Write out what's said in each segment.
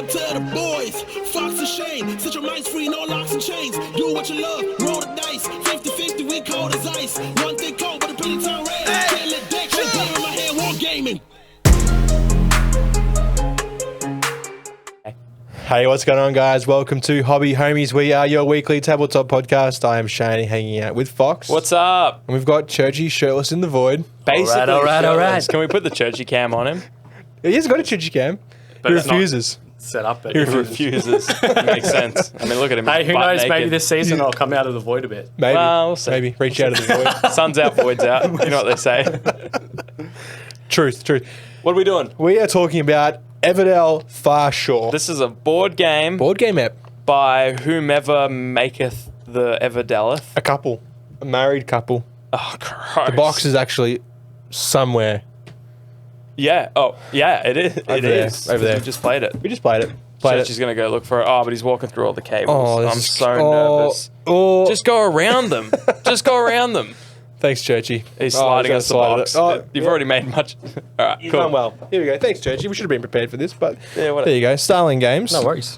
up to the boys. Fox and Shane, set your minds free, no locks and chains. Do what you love, roll the dice. 50-50, we cold as ice. One thing cold, but a pretty turn red. Can't let that shit go in my head, war gaming. Hey, what's going on, guys? Welcome to Hobby Homies. We are your weekly tabletop podcast. I am Shane, hanging out with Fox. What's up? And we've got Churchy shirtless in the void. Basically, all right. Can we put the Churchy cam on him? He has got a Churchy cam. He it's not refuses. set up. But He He refuses. Makes sense. I mean, look at him. hey, who butt knows? naked. Maybe this season I'll come out of the void a bit. Maybe. Well, we'll see. Maybe. Reach out of the void. Sun's out, void's out. You know what they say. Truth. What are we doing? We are talking about Everdell Farshore. This is a board game board game app. by whomever maketh the Everdelleth. A couple. A married couple. Oh, gross. The box is actually somewhere. Yeah. Oh, yeah, it is. Over there. Over there. We just played it. We just played it. Churchy's going to go look for it. Oh, but he's walking through all the cables. Oh, I'm this is- so oh, nervous. oh. Just go around them. Just go around them. Thanks, Churchy. He's Oh, sliding he's us the gonna slide box. it. Oh, You've yeah. already made much. All right, He's cool. done well. Here we go. Thanks, Churchy. We should have been prepared for this, but Yeah, whatever. there you go. Starling Games. No worries.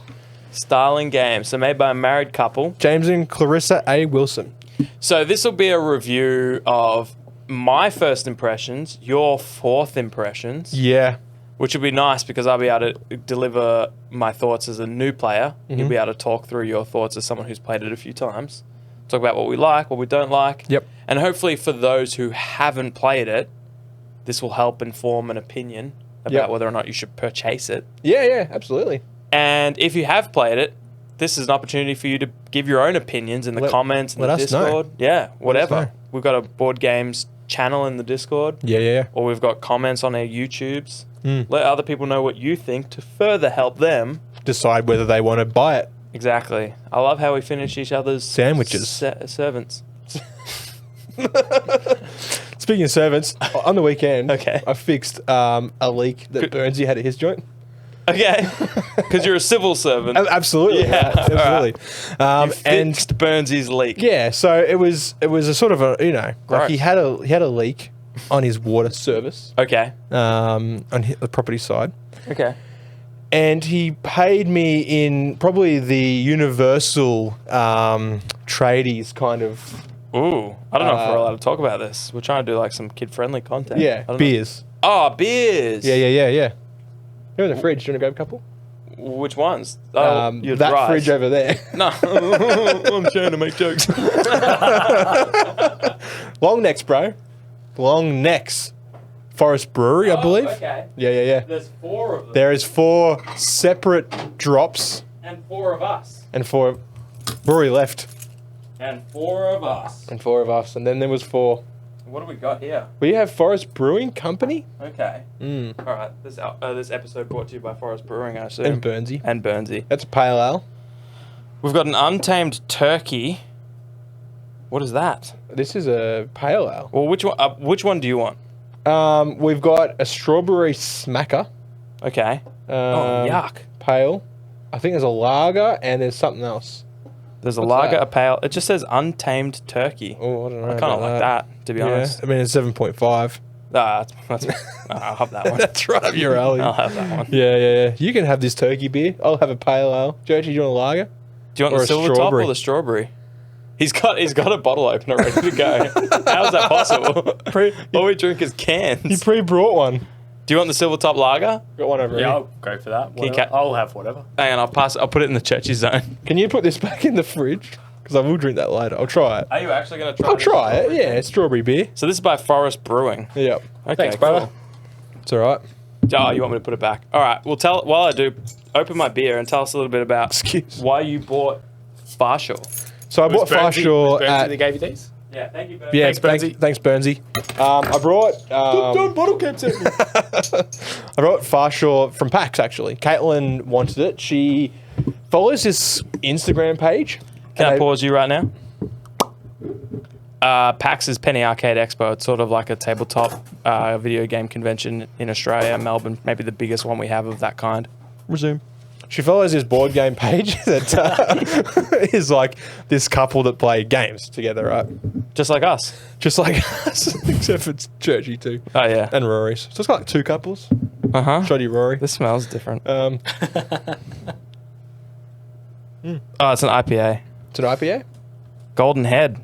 Starling Games. So made by a married couple. James and Clarissa A. Wilson. So this will be a review of my first impressions, your fourth impressions, Yeah. which will be nice because I'll be able to deliver my thoughts as a new player. You'll be able to talk through your thoughts as someone who's played it a few times. Talk about what we like, what we don't like. Yep. And hopefully for those who haven't played it, this will help inform an opinion about Yep. whether or not you should purchase it. Yeah, absolutely. And if you have played it, this is an opportunity for you to give your own opinions in the comments, in let the us know. Discord. Yeah, whatever. know. We've got a board games channel in the Discord, Yeah. or we've got comments on our YouTubes. Mm. Let other people know what you think to further help them. Decide whether they want to buy it. Exactly. I love how we finish each other's Sandwiches. servants. Speaking of servants, on the weekend, Okay. I fixed a leak that Burnsy had at his joint. Okay, because you're a civil servant. Absolutely. Yeah, Absolutely. And Burnsy's leak. Yeah, so it was a sort of a, like Gross. he had a leak on his water service Okay. on the property side. Okay. And he paid me in probably the universal tradies kind of, Ooh, I don't know if we're allowed to talk about this. We're trying to do like some kid-friendly content. I don't know. beers. Oh, beers. Yeah. They're in the fridge. Do you want to grab a couple? Which ones? Oh, your that dries. fridge over there. No, I'm trying to make jokes. Long necks, bro. Long necks. Forest Brewery, I believe. Okay. Yeah. There's 4 of them. There is 4 separate drops And 4 of us. and 4 brewery left And 4 of us. and 4 of us, and then there was 4. What do we got here? We have Forest Brewing Company Okay. Mm. All right. This episode brought to you by Forest Brewing, I assume. and Burnsy. And Burnsy. That's a pale ale. We've got an untamed turkey. What is that? This is a pale ale. Well, which one do you want? We've got a strawberry smacker. Okay. Oh, yuck. Pale. I think there's a lager and there's something else. There's a What's lager, that? a pale. It just says untamed turkey. Oh, I don't know. I kind about of like that, to be honest. I mean, it's 7.5. I'll have that one. That's right up your alley. I'll have that one. Yeah. You can have this turkey beer. I'll have a pale ale. Churchy, do you want a lager? Do you want Or the a silver top strawberry. or the strawberry? He's got a bottle opener ready to go. How is that possible? All we drink is cans. He pre-brought one. Do you want the silver top lager? Got one over Yeah, here. I'll go for that. you Whatever. I'll have whatever. Hang on, I'll put it in the Churchy zone. Can you put this back in the fridge? Because I will drink that later. I'll try it. Are you actually going to try I'll try it. Yeah, it's strawberry beer. So this is by Forest Brewing. Yep. Okay, Thanks, brother. cool. It's all right. Oh, you want me to put it back? All right. Well, while I do, open my beer and tell us a little bit about Excuse. why you bought Farshore. So I bought Farshore Burnsy at... that gave you these? Yeah, thank you, Ben. Yeah, Thanks, Burnsy. Thanks, Burnsy. I brought... bottle caps at me. I brought Farshore from PAX, actually. Caitlin wanted it. She follows this Instagram page. Can And I pause you right now? PAX is Penny Arcade Expo. It's sort of like a tabletop video game convention in Australia, Melbourne, maybe the biggest one we have of that kind. Resume. She follows this board game page that is like this couple that play games together, right? Just like us. Just like us, except for it's Churchy too. Oh, yeah. And Rory's. So it's got like 2 couples. Shoddy Rory. This smells different. Um, Oh, it's an IPA. it's an IPA. Golden Head.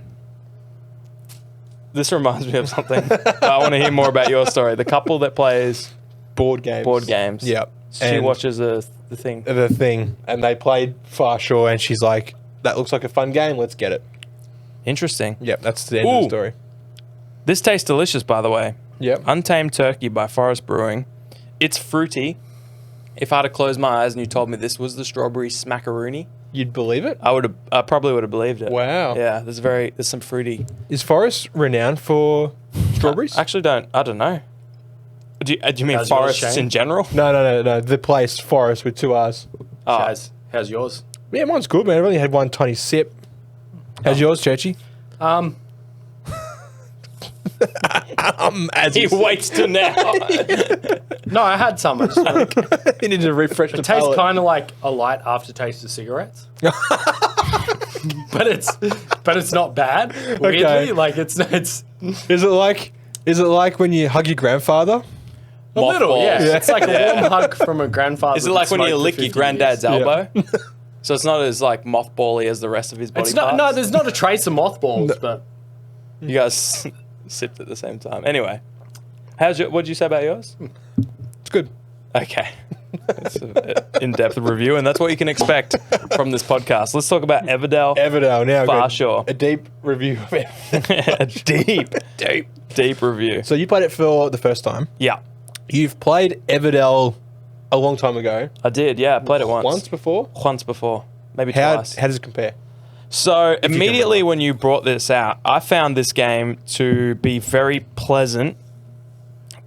This reminds me of something. I want to hear more about your story. The couple that plays Board games. Yep. She And watches the thing. the thing, and they played Farshore, and she's like, "That looks like a fun game. Let's get it." Interesting. Yep, that's the end of the story. This tastes delicious, by the way. Yep. Untamed Turkey by Forest Brewing. It's fruity. If I had to close my eyes and you told me this was the strawberry smackaroonie, You'd believe it? I probably would have believed it. Wow. Yeah, there's some fruity. Is Forest renowned for strawberries? I actually don't know. Do you mean How's yours, forests Shane? in general? No. The place, Forest, with 2 R's. Oh, Shaz, how's yours? Yeah, mine's good, man. I've only had one tiny sip. How's yours, Churchy? As he you said. waits to now. No, I had some. It's like, You need to refresh the it tastes palate. kind of like a light aftertaste of cigarettes. but it's not bad. Weirdly, Okay. like it's Is it like when you hug your grandfather? a little, yeah. Mothballs. It's like a warm hug from a grandfather. Is it like when you lick your granddad's years. elbow? So it's not as like mothbally as the rest of his body It's not. parts? No, there's not a trace of mothballs, but You guys sipped at the same time. Anyway, what'd you say about yours? It's good. Okay. It's an in-depth review, and that's what you can expect from this podcast. Let's talk about Everdell Everdell now. Farshore. A deep review of it. Deep review. So you played it for the first time. Yeah, You've played Everdell a long time ago. I did. Yeah, I played it once. Once before? Once before. Maybe How twice. does it compare? So can immediately remember. when you brought this out, I found this game to be very pleasant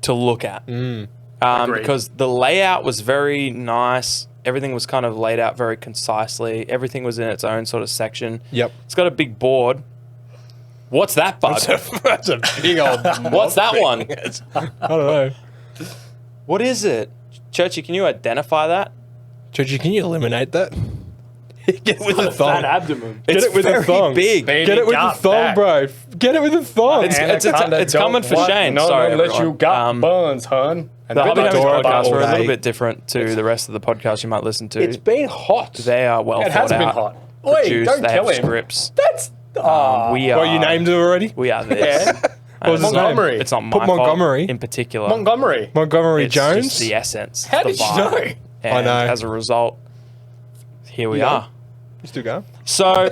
to look at. Agreed. Because the layout was very nice. Everything was kind of laid out very concisely. Everything was in its own sort of section. Yep. It's got a big board. What's that bug? That's a big old... What's that one? I don't know. What is it? Churchy, can you identify that? Churchy, can you eliminate that? Get it with the fat thong. abdomen. Get It's it with the very thong. big. Baby Get it with the gut thong, back. bro. Get it with the thong. It's coming for Shane. No, Sorry, let everyone. you gut buns, hun. And The bit Hobby like Homies Adorable podcast all were a little day. bit different to the rest of the podcast you might listen to. It's been hot. They are well It thought has been out. hot. Oi, Produced, don't they kill have him. scripts. That's We are. Well, you named it already? We are this. Yeah. And it's not- Montgomery. It's not my Put Montgomery. fault in particular. Montgomery. Montgomery It's Jones? just the essence. How the did you vibe. know? And I know. as a result, here we Yeah. are. You still going? So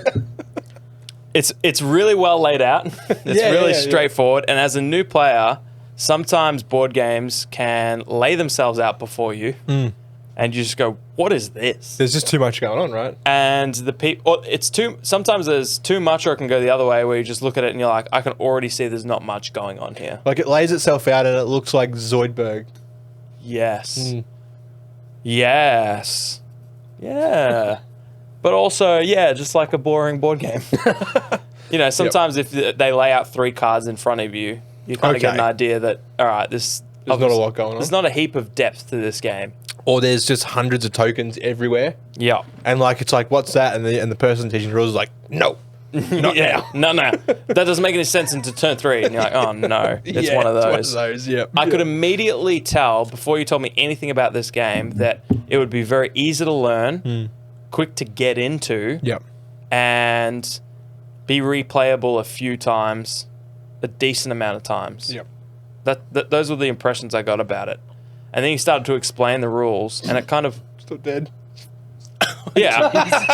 it's really well laid out. It's Yeah, really yeah. straightforward. And as a new player, sometimes board games can lay themselves out before you, and you just go, "What is this?" There's just too much going on, right? And the people, it's too. Sometimes there's too much, or it can go the other way, where you just look at it and you're like, "I can already see there's not much going on here." Like, it lays itself out and it looks like Zoidberg. Yes. Yes. Yeah. But also, yeah, just like a boring board game. You know, sometimes if they lay out 3 cards in front of you, you kind of get an Okay. idea that, all right, There's not a lot going on. There's not a heap of depth to this game. Or there's just hundreds of tokens everywhere. Yeah. And, like, it's like, what's that? And the person teaching the rules is like, no. Not Yeah. now. No. That doesn't make any sense into turn 3. And you're like, oh, no. It's Yeah, one of It's those. one of those, yeah. I could immediately tell, before you told me anything about this game, that it would be very easy to learn, quick to get into, Yep. and be replayable a few times, a decent amount of times. Yep. Those were the impressions I got about it. And then he started to explain the rules, and it kind of, Still dead. yeah,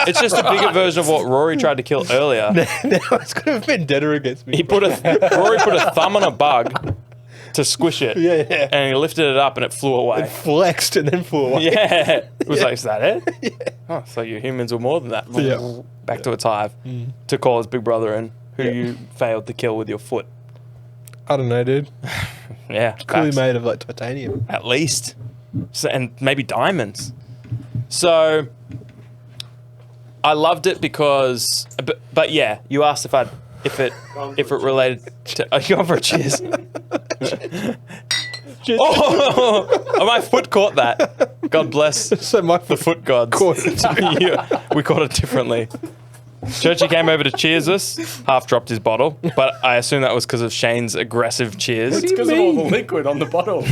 it's just a bigger version of what Rory tried to kill earlier. Now it's going to have vendetta against me. Rory put a thumb on a bug to squish it, Yeah. and he lifted it up, and it flew away. Flexed and then flew away. Yeah, it was like, is that it? Yeah. Oh, so you humans were more than that. Yeah. Back to its hive to call his big brother in, who you failed to kill with your foot. I don't know, dude. Yeah, Clearly facts. made of, like, titanium. At least, so, and maybe diamonds. So I loved it because, but yeah, you asked if it related to. Are you going for a cheers? Oh, my foot caught that. God bless So my the foot gods. Caught it. Yeah, we caught it differently. Churchy came over to cheers us, half dropped his bottle, but I assume that was because of Shane's aggressive cheers. do you Because of all the liquid on the bottle.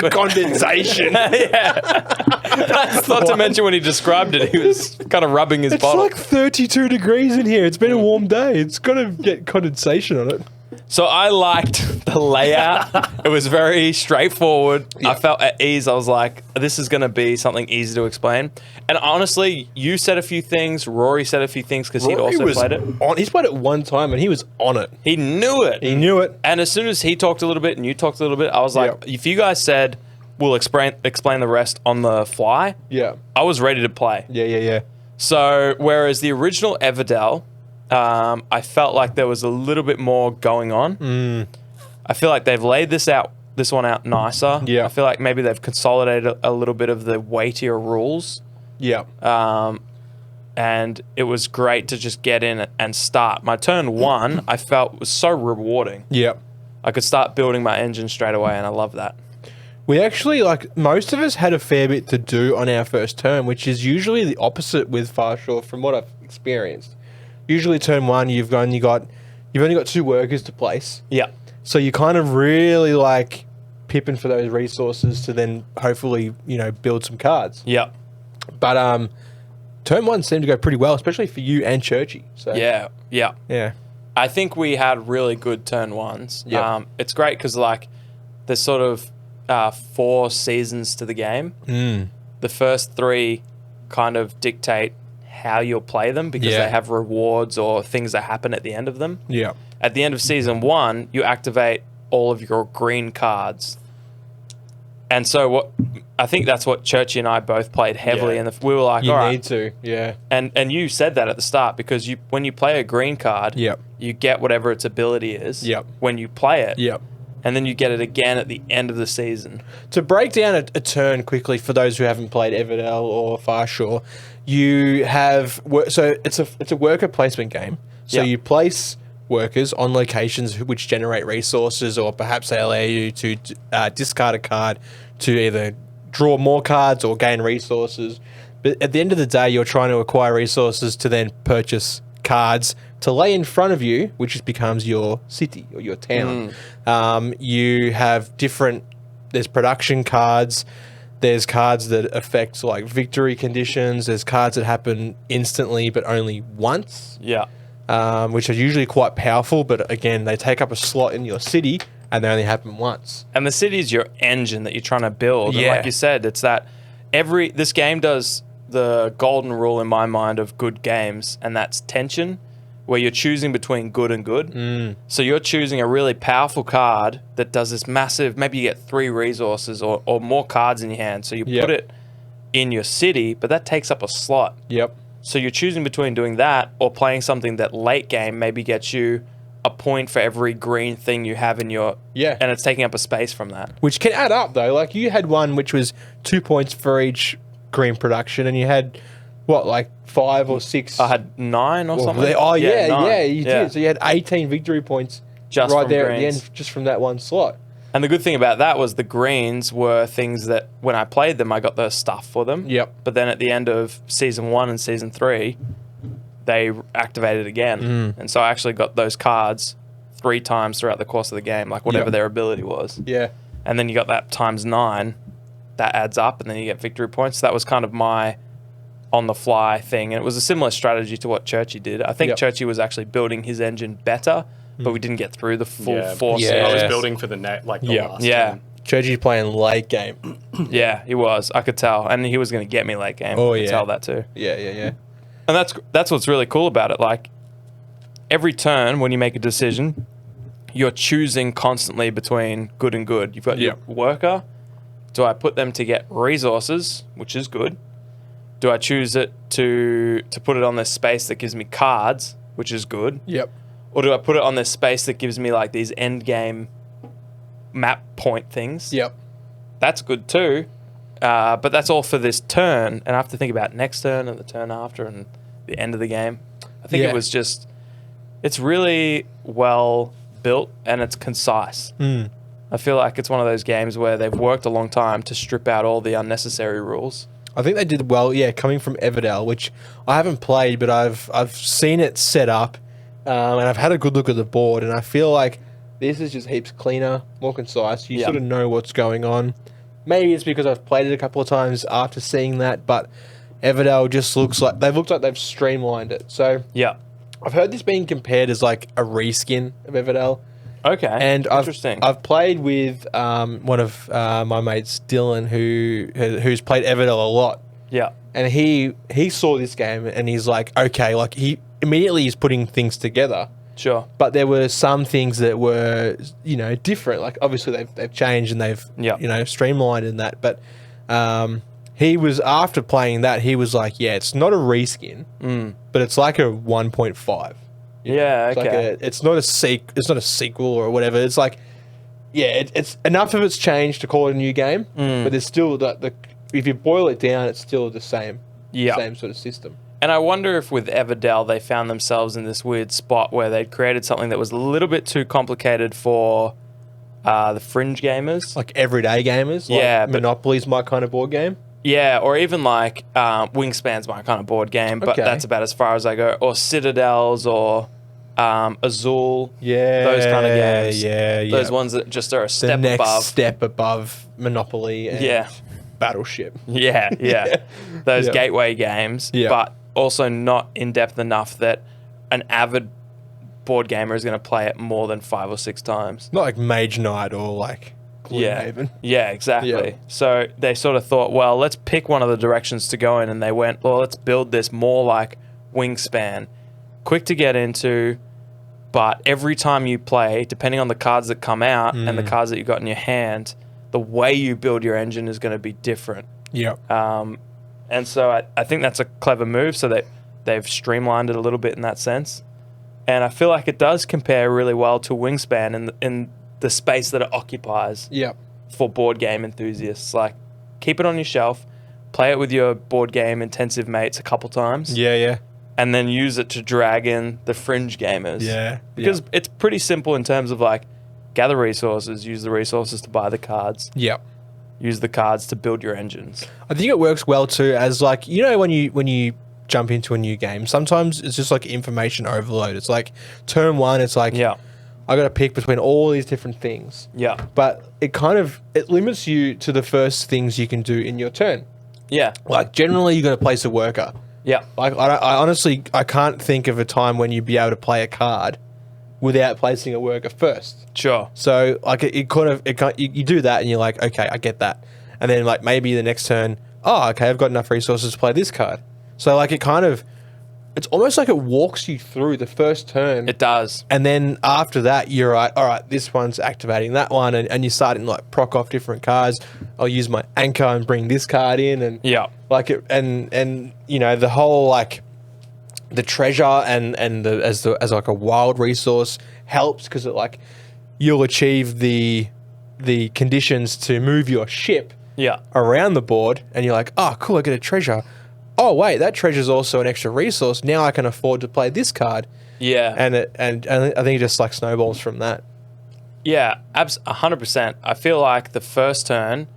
Condensation. That's not to mention when he described it, he was kind of rubbing his It's bottle. like 32 degrees in here. It's been a warm day. It's got to get condensation on it. So I liked the layout. It was very straightforward. Yeah. I felt at ease. I was like, this is going to be something easy to explain. And honestly, you said a few things. Rory said a few things because he also played it. He's played it one time and he was on it. He knew it. He knew it. And as soon as he talked a little bit and you talked a little bit, I was like, Yeah. if you guys said, we'll explain the rest on the fly, Yeah. I was ready to play. Yeah. So whereas the original Everdell, I felt like there was a little bit more going on. I feel like they've laid this one out nicer. Yeah. I feel like maybe they've consolidated a little bit of the weightier rules. Yeah. And it was great to just get in and start. My turn 1, I felt was so rewarding. Yeah. I could start building my engine straight away, and I love that. We actually, most of us had a fair bit to do on our first turn, which is usually the opposite with Farshore from what I've experienced. Usually turn 1, you've only got 2 workers to place. Yeah. So you kind of really pipping for those resources to then hopefully, build some cards. Yeah. But turn 1 seemed to go pretty well, especially for you and Churchy. So Yeah. Yeah. I think we had really good turn 1s. Yeah. It's great because, there's sort of 4 seasons to the game. The first 3 kind of dictate how you'll play them because Yeah. they have rewards or things that happen at the end of them. Yeah. At the end of season 1, you activate all of your green cards. And so I think that's what Churchy and I both played heavily. Yeah. And we were like, You all right. need to. Yeah. And you said that at the start because when you play a green card, Yep. you get whatever its ability is Yep. when you play it. Yep. And then you get it again at the end of the season. To break down a turn quickly for those who haven't played Everdell or Farshore, you have so it's a worker placement game. So Yeah. you place workers on locations which generate resources, or perhaps they allow you to discard a card to either draw more cards or gain resources. But at the end of the day, you're trying to acquire resources to then purchase cards to lay in front of you, which just becomes your city or your town. You have there's production cards, there's cards that affect victory conditions, there's cards that happen instantly but only once, Yeah. which are usually quite powerful, but again, they take up a slot in your city and they only happen once. And the city is your engine that you're trying to build. And Yeah. like you said, it's that this game does the golden rule in my mind of good games, and that's tension, where you're choosing between good and good. So you're choosing a really powerful card that does this massive, maybe you get 3 resources or more cards in your hand. So you Yep. put it in your city, but that takes up a slot. Yep. So you're choosing between doing that or playing something that late game maybe gets you a point for every green thing you have in your... Yeah. And it's taking up a space from that. Which can add up though. You had one which was 2 points for each green production, and you had 5 or 6. I had 9 or something. 9. You Yeah. did. So you had 18 victory points Just right from there at the greens. end, just from that one slot. And the good thing about that was the greens were things that when I played them, I got the stuff for them. Yep. But then at the end of season 1 and season 3, they activated again. And so I actually got those cards 3 times throughout the course of the game, whatever Yep. their ability was. Yeah. And then you got that times 9, that adds up, and then you get victory points. So that was kind of my on-the-fly thing. And it was a similar strategy to what Churchy did. I think Yep. Churchy was actually building his engine better, but we didn't get through the full force. Yeah. of I was it. building for the Yeah. last Yeah. turn. Churchy's playing late game. Yeah, he was. I could tell. And he was going to get me late game. Oh, I could yeah. tell that too. Yeah. And that's what's really cool about it. Every turn when you make a decision, you're choosing constantly between good and good. You've got your worker. Do I put them to get resources, which is good? Do I choose it to put it on this space that gives me cards, which is good? Yep. Or do I put it on this space that gives me these end game map point things? Yep. That's good too. But that's all for this turn, and I have to think about next turn and the turn after and the end of the game. I think Yeah. it was just, it's really well built and it's concise. I feel like it's one of those games where they've worked a long time to strip out all the unnecessary rules. I think they did well. Yeah, coming from Everdell, which I haven't played, but I've seen it set up, and I've had a good look at the board, and I feel like this is just heaps cleaner, more concise. You sort of know what's going on. Maybe it's because I've played it a couple of times after seeing that, but Everdell just looks like they've streamlined it. So Yeah. I've heard this being compared as like a reskin of Everdell. Okay. And Interesting. I've played with one of my mates, Dylan, who's played Everdell a lot, yeah. and he saw this game and he's like, okay, like he immediately is putting things together, Sure. but there were some things that were different. Like obviously they've changed and they've streamlined in that, but he was after playing that he was like, yeah, it's not a reskin, but it's like a 1.5. Yeah. It's Okay. like it's not a sequel or whatever. It's like, yeah, it's enough of it's changed to call it a new game, but there's still the if you boil it down, it's still the same sort of system. And I wonder if with Everdell they found themselves in this weird spot where they'd created something that was a little bit too complicated for the fringe gamers. Like everyday gamers, like Monopoly's my kind of board game. Yeah, or even like Wingspan's my kind of board game, but Okay. that's about as far as I go. Or Citadels or Azul. Yeah, Those kind of games. Yeah. Those ones that just are a the step next above. step above Monopoly and Battleship. Yeah. Those Yeah. gateway games, Yeah. but also not in depth enough that an avid board gamer is going to play it more than 5 or 6 times. Not like Mage Knight or like Gloomhaven. Yeah, exactly. Yeah. So they sort of thought, well, let's pick one of the directions to go in, and they went, well, let's build this more like Wingspan, quick to get into, but every time you play, depending on the cards that come out and the cards that you got in your hand, the way you build your engine is going to be different. Yeah. And so I think that's a clever move, so that they've streamlined it a little bit in that sense. And I feel like it does compare really well to Wingspan in the space that it occupies Yeah. for board game enthusiasts. Like, keep it on your shelf, play it with your board game intensive mates a couple times, Yeah. and then use it to drag in the fringe gamers. Yeah. Because it's pretty simple in terms of like, gather resources, use the resources to buy the cards, Yeah. use the cards to build your engines. I think it works well too, as like when you jump into a new game, sometimes it's just like information overload. It's like turn one, it's like I got to pick between all these different things. Yeah. But it limits you to the first things you can do in your turn. Yeah. Like generally, you got to place a worker. Yeah. Like I honestly can't think of a time when you'd be able to play a card without placing a worker first. Sure. So like you do that and you're like, okay, I get that, and then like maybe the next turn, oh, okay, I've got enough resources to play this card. So like it's almost like it walks you through the first turn. It does. And then after that, you're like, all right, this one's activating that one, and you're starting to like proc off different cards. I'll use my anchor and bring this card in, and like it, and the whole like the treasure and as like a wild resource helps because it like you'll achieve the conditions to move your ship around the board, and you're like, oh cool, I get a treasure. Oh wait, that treasure is also an extra resource. Now I can afford to play this card. Yeah. And I think it just like snowballs from that. Yeah, 100%. I feel like the first turn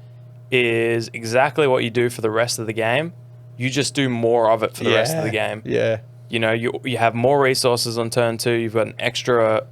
is exactly what you do for the rest of the game. You just do more of it for the rest of the game. Yeah. You have more resources on turn 2. You've got an extra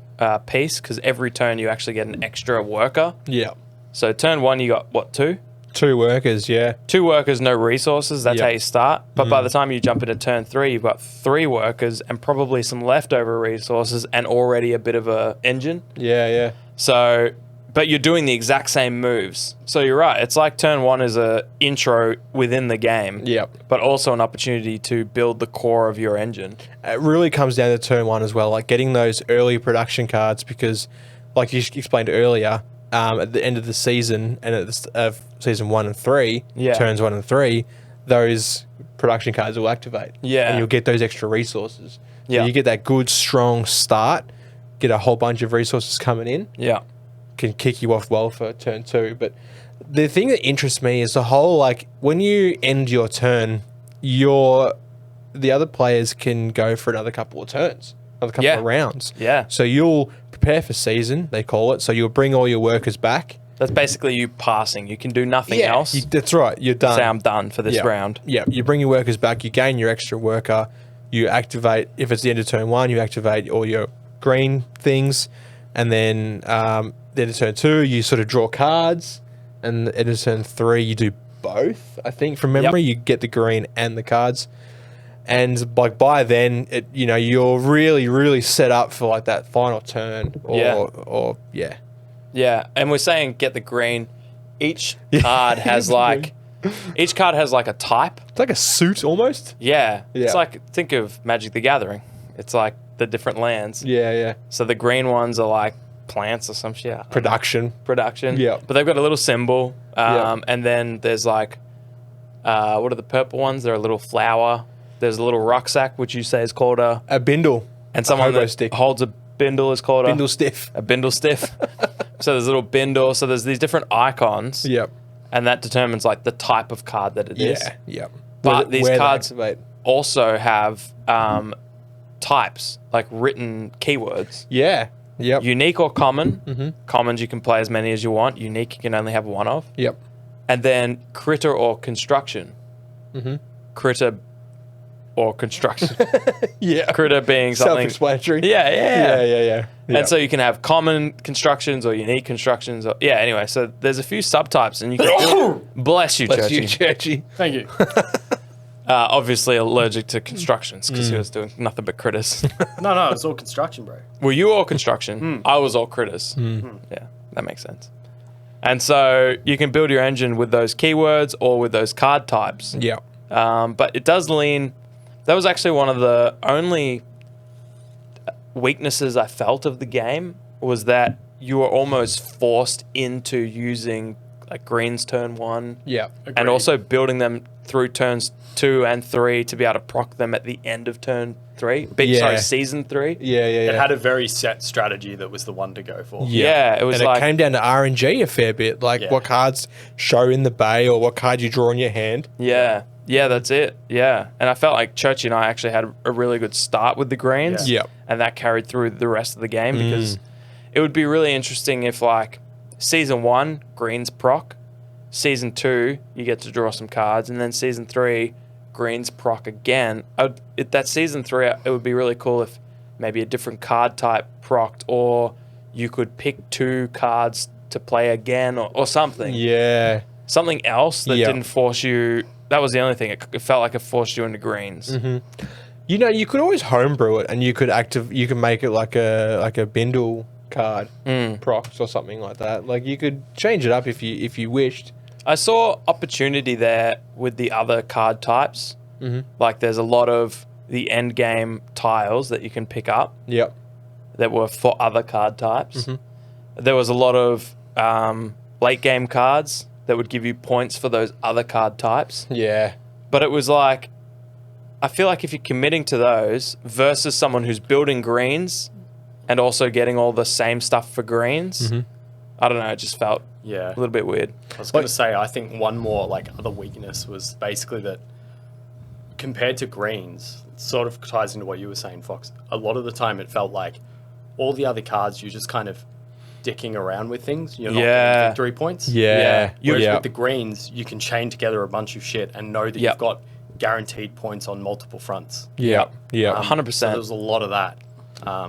piece because every turn you actually get an extra worker. Yeah. So turn 1 you got what, 2? 2 workers, yeah. 2 workers, no resources. That's how you start. But by the time you jump into turn 3, you've got 3 workers and probably some leftover resources and already a bit of a engine. Yeah. So, but you're doing the exact same moves. So you're right. It's like turn 1 is a intro within the game. Yep. But also an opportunity to build the core of your engine. It really comes down to turn 1 as well, like getting those early production cards because, like you explained earlier, at the end of the season and at the season 1 and 3, turns 1 and 3, those production cards will activate. Yeah. And you'll get those extra resources. So Yeah. you get that good, strong start, get a whole bunch of resources coming in. Yeah. Can kick you off well for turn 2. But the thing that interests me is the whole, like, when you end your turn, the other players can go for another couple of turns, another couple of rounds. Yeah. So you'll prepare for season, they call it. So you'll bring all your workers back. That's basically you passing. You can do nothing else. That's right. You're done. Say I'm done for this round. Yeah, you bring your workers back. You gain your extra worker. You activate, if it's the end of turn 1, you activate all your green things. And then the end of turn 2, you sort of draw cards. And the end of turn 3, you do both, I think, from memory. You get the green and the cards. And by then, you're really, really set up for like that final turn. Yeah, and we're saying get the green. Each card has like a type. It's like a suit almost. Yeah. It's like, think of Magic the Gathering. It's like the different lands. Yeah. So the green ones are like plants or some shit. Production. Yeah. But they've got a little symbol. And then there's like, what are the purple ones? They're a little flower. There's a little rucksack, which you say is called a bindle. And someone that holds a bindle is called bindle stiff. A bindle stiff. So there's a little bindle. So there's these different icons. Yep. And that determines like the type of card that it is. Yeah. But these cards also have types, like written keywords. Yeah. Yep. Unique or common. Commons you can play as many as you want. Unique you can only have one of. Yep. And then critter or construction. Critter or construction. Critter being something self-explanatory. Yeah. And so you can have common constructions or unique constructions. Anyway, so there's a few subtypes, and you can bless you, Churchy. Thank you. Obviously allergic to constructions because he was doing nothing but critters. No, it's all construction, bro. Were you all construction? I was all critters. Yeah, that makes sense. And so you can build your engine with those keywords or with those card types. Yeah. But it does lean. That was actually one of the only weaknesses I felt of the game, was that you were almost forced into using like greens turn 1. Yeah. And also building them through turns 2 and 3 to be able to proc them at the end of turn 3. Season 3. Yeah. It had a very set strategy that was the one to go for. Yeah, it was and like... it came down to RNG a fair bit, like what cards show in the bay or what card you draw in your hand. Yeah, that's it. Yeah. And I felt like Churchy and I actually had a really good start with the greens. Yeah. And that carried through the rest of the game because it would be really interesting if, like, Season 1, greens proc. Season 2, you get to draw some cards. And then Season 3, greens proc again. That Season 3, it would be really cool if maybe a different card type procced, or you could pick 2 cards to play again or something. Yeah. Something else that didn't force you... That was the only thing. It felt like it forced you into greens. You could always homebrew it, and you could make it like a bindle card procs or something like that. Like you could change it up if you wished. I saw opportunity there with the other card types. Like there's a lot of the end game tiles that you can pick up. Yep. That were for other card types. There was a lot of late game cards that would give you points for those other card types. Yeah. But it was like, I feel like if you're committing to those versus someone who's building greens and also getting all the same stuff for greens, I don't know, it just felt a little bit weird. I was going to say, I think one more other weakness was basically that compared to greens, it sort of ties into what you were saying, Fox. A lot of the time it felt like all the other cards you just kind of dicking around with things. You're not getting victory points. Yeah. Whereas with the greens, you can chain together a bunch of shit and know that you've got guaranteed points on multiple fronts. Yeah. 100%. So there was a lot of that.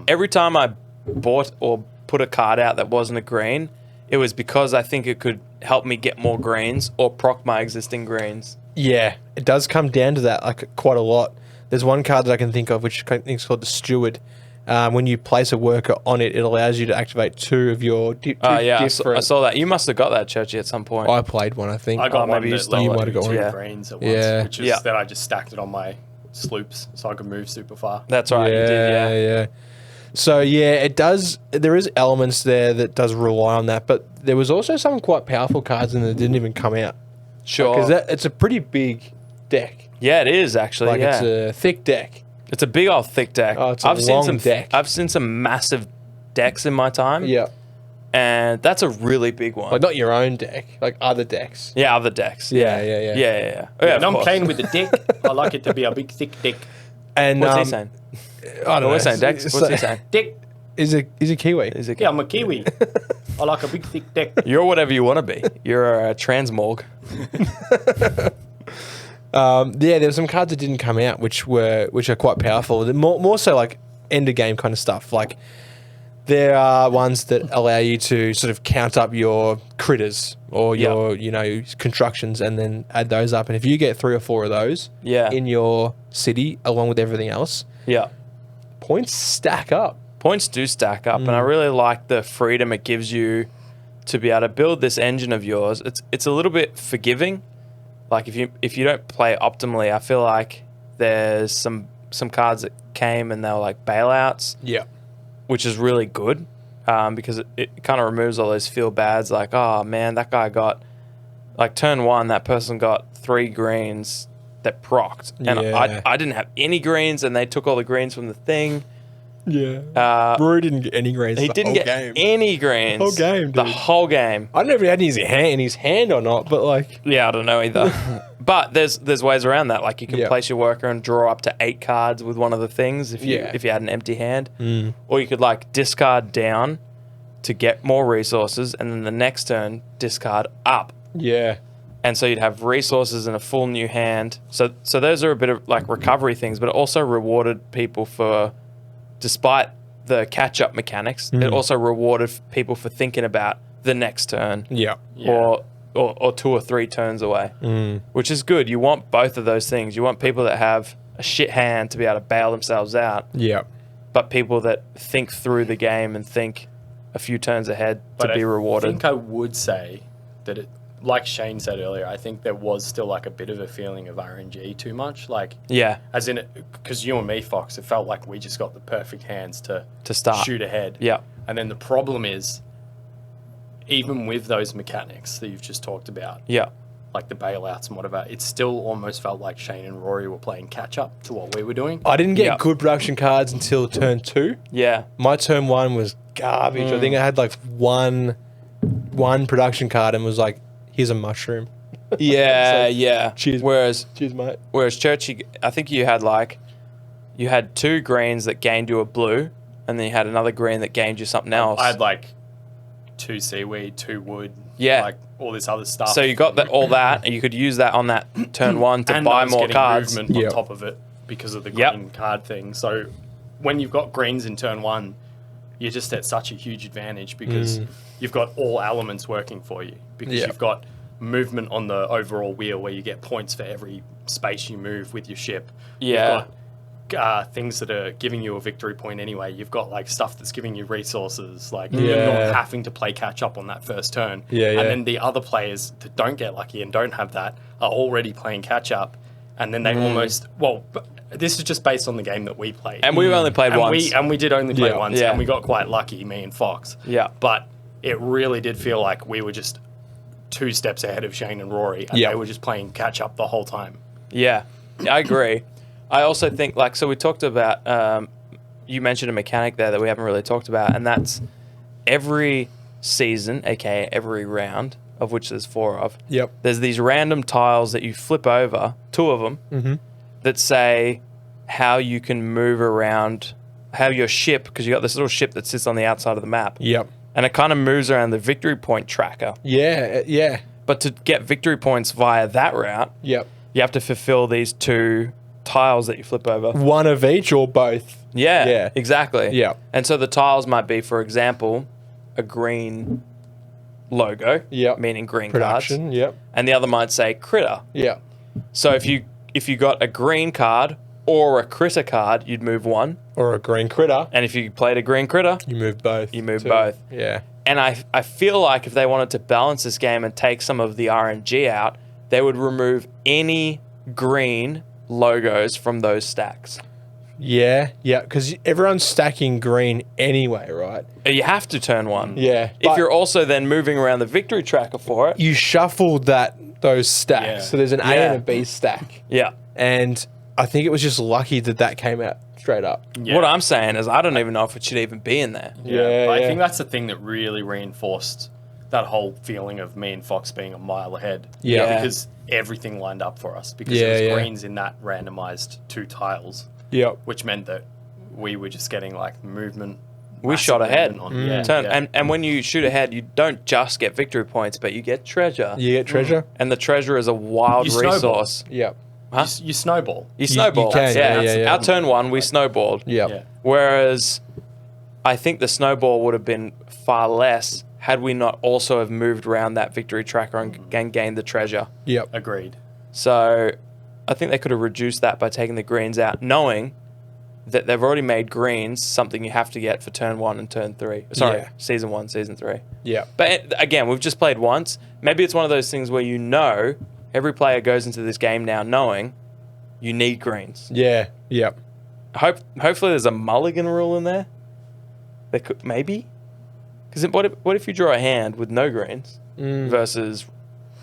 Every time I bought or put a card out that wasn't a green, it was because I think it could help me get more greens or proc my existing greens. Yeah, it does come down to that quite a lot. There's one card that I can think of, which I think is called the Steward. When you place a worker on it, it allows you to activate 2 of your different... I saw that. You must have got that, Churchy, at some point. I played one, I think. I got one maybe that you let might have got 2 one. greens at once, which is that I just stacked it on my sloops so I could move super far. That's right, you did, yeah. So, it does... There is elements there that does rely on that, but there was also some quite powerful cards in that didn't even come out. Sure. Because it's a pretty big deck. Yeah, it is, actually, It's a thick deck. It's a big old thick deck. Oh, it's a long deck. I've seen some massive decks in my time. Yeah. And that's a really big one. Like, not your own deck, like other decks. Yeah, other decks. Yeah. And I'm playing with the dick. I like it to be a big, thick dick. And What's he saying? I don't know. What's he saying, Dex? What's he saying? Dick. Is a Kiwi. Is it? Yeah, I'm a Kiwi. I like a big thick deck. You're whatever you want to be. You're a transmorg. Yeah, there were some cards that didn't come out, which are quite powerful. They're more so like end of game kind of stuff. Like there are ones that allow you to sort of count up your critters or your constructions and then add those up. And if you get 3 or 4 of those in your city along with everything else, points stack up. Points do stack up, and I really like the freedom it gives you to be able to build this engine of yours. It's a little bit forgiving. Like if you don't play optimally, I feel like there's some cards that came and they were like bailouts. Yeah. Which is really good because it kind of removes all those feel bads. Like, oh man, that guy got like turn 1, that person got 3 greens that procced, and I didn't have any greens, and they took all the greens from the thing. Yeah. Rory didn't get any greens. He didn't get any greens. Whole game, dude. The whole game. I don't know if he had in his hand or not, but like. Yeah, I don't know either. But there's ways around that. Like you can place your worker and draw up to 8 cards with one of the things if you had an empty hand, or you could like discard down to get more resources, and then the next turn discard up. Yeah. And so you'd have resources and a full new hand. So those are a bit of like recovery things, but it also rewarded people for. Despite the catch-up mechanics, it also rewarded people for thinking about the next turn. Or 2 or 3 turns away, which is good. You want both of those things. You want people that have a shit hand to be able to bail themselves out. But people that think through the game and think a few turns ahead to be rewarded. I think I would say that it, like Shane said earlier, I think there was still like a bit of a feeling of RNG too much. Like, as in, because you and me, Fox, it felt like we just got the perfect hands to start shoot ahead. And then the problem is, even with those mechanics that you've just talked about, like the bailouts and whatever, it still almost felt like Shane and Rory were playing catch up to what we were doing. I didn't get good production cards until turn 2. My turn 1 was garbage. I think I had like one production card and was like, here's a mushroom. Cheers. Cheers, mate. Whereas Churchy, I think you had 2 greens that gained you a blue, and then you had another green that gained you something else. I had like 2 seaweed, 2 wood, like all this other stuff. So you got all that, and you could use that on that turn 1 to buy more cards. Movement on top of it because of the green card thing. So when you've got greens in turn 1, you're just at such a huge advantage because you've got all elements working for you. Because you've got movement on the overall wheel where you get points for every space you move with your ship. You've got things that are giving you a victory point anyway. You've got like stuff that's giving you resources. Like you're not having to play catch up on that first turn. And then the other players that don't get lucky and don't have that are already playing catch up. And then they almost, this is just based on the game that we played. And we've only played once. And we did only play once. And we got quite lucky, me and Fox. But it really did feel like we were just 2 steps ahead of Shane and Rory, and they were just playing catch up the whole time. I agree. I also think, like, so we talked about, you mentioned a mechanic there that we haven't really talked about, and that's every season, aka every round, of which there's 4 of. There's these random tiles that you flip over, 2 of them, that say how you can move around, how your ship, because you got this little ship that sits on the outside of the map. And it kind of moves around the victory point tracker. But to get victory points via that route, you have to fulfill these 2 tiles that you flip over. One of each or both? Exactly. And so the tiles might be, for example, a green logo, meaning green production, cards. And the other might say critter. So if you got a green card or a critter card, you'd move 1. Or a green critter. And if you played a green critter, you move both. You move both. And I feel like if they wanted to balance this game and take some of the RNG out, they would remove any green logos from those stacks. Because everyone's stacking green anyway, right? You have to turn 1. If you're also then moving around the victory tracker for it. You shuffled those stacks. So there's an A and a B stack. And I think it was just lucky that came out straight up. What I'm saying is I don't even know if it should even be in there. I think that's the thing that really reinforced that whole feeling of me and Fox being a mile ahead. Because everything lined up for us. Because it was greens in that randomized 2 tiles. Which meant that we were just getting like movement We massive shot ahead. movement on. Yeah, Turn, yeah. And when you shoot ahead, you don't just get victory points, but you get treasure. You get treasure. And the treasure is a wild You snowball. resource. Yep. Huh? You snowball. You snowball. can, yeah. Our turn one, we snowballed. Yep. Yeah. Whereas I think the snowball would have been far less had we not also have moved around that victory tracker and gained the treasure. Yep. Agreed. So I think they could have reduced that by taking the greens out, knowing that they've already made greens something you have to get for turn 1 and turn 3. Sorry, Yeah. season 1, season 3. Yep. But again, we've just played once. Maybe it's one of those things where you know every player goes into this game now knowing you need greens. Yeah. Yep. Hopefully there's a mulligan rule in there. There could maybe, because what if you draw a hand with no greens versus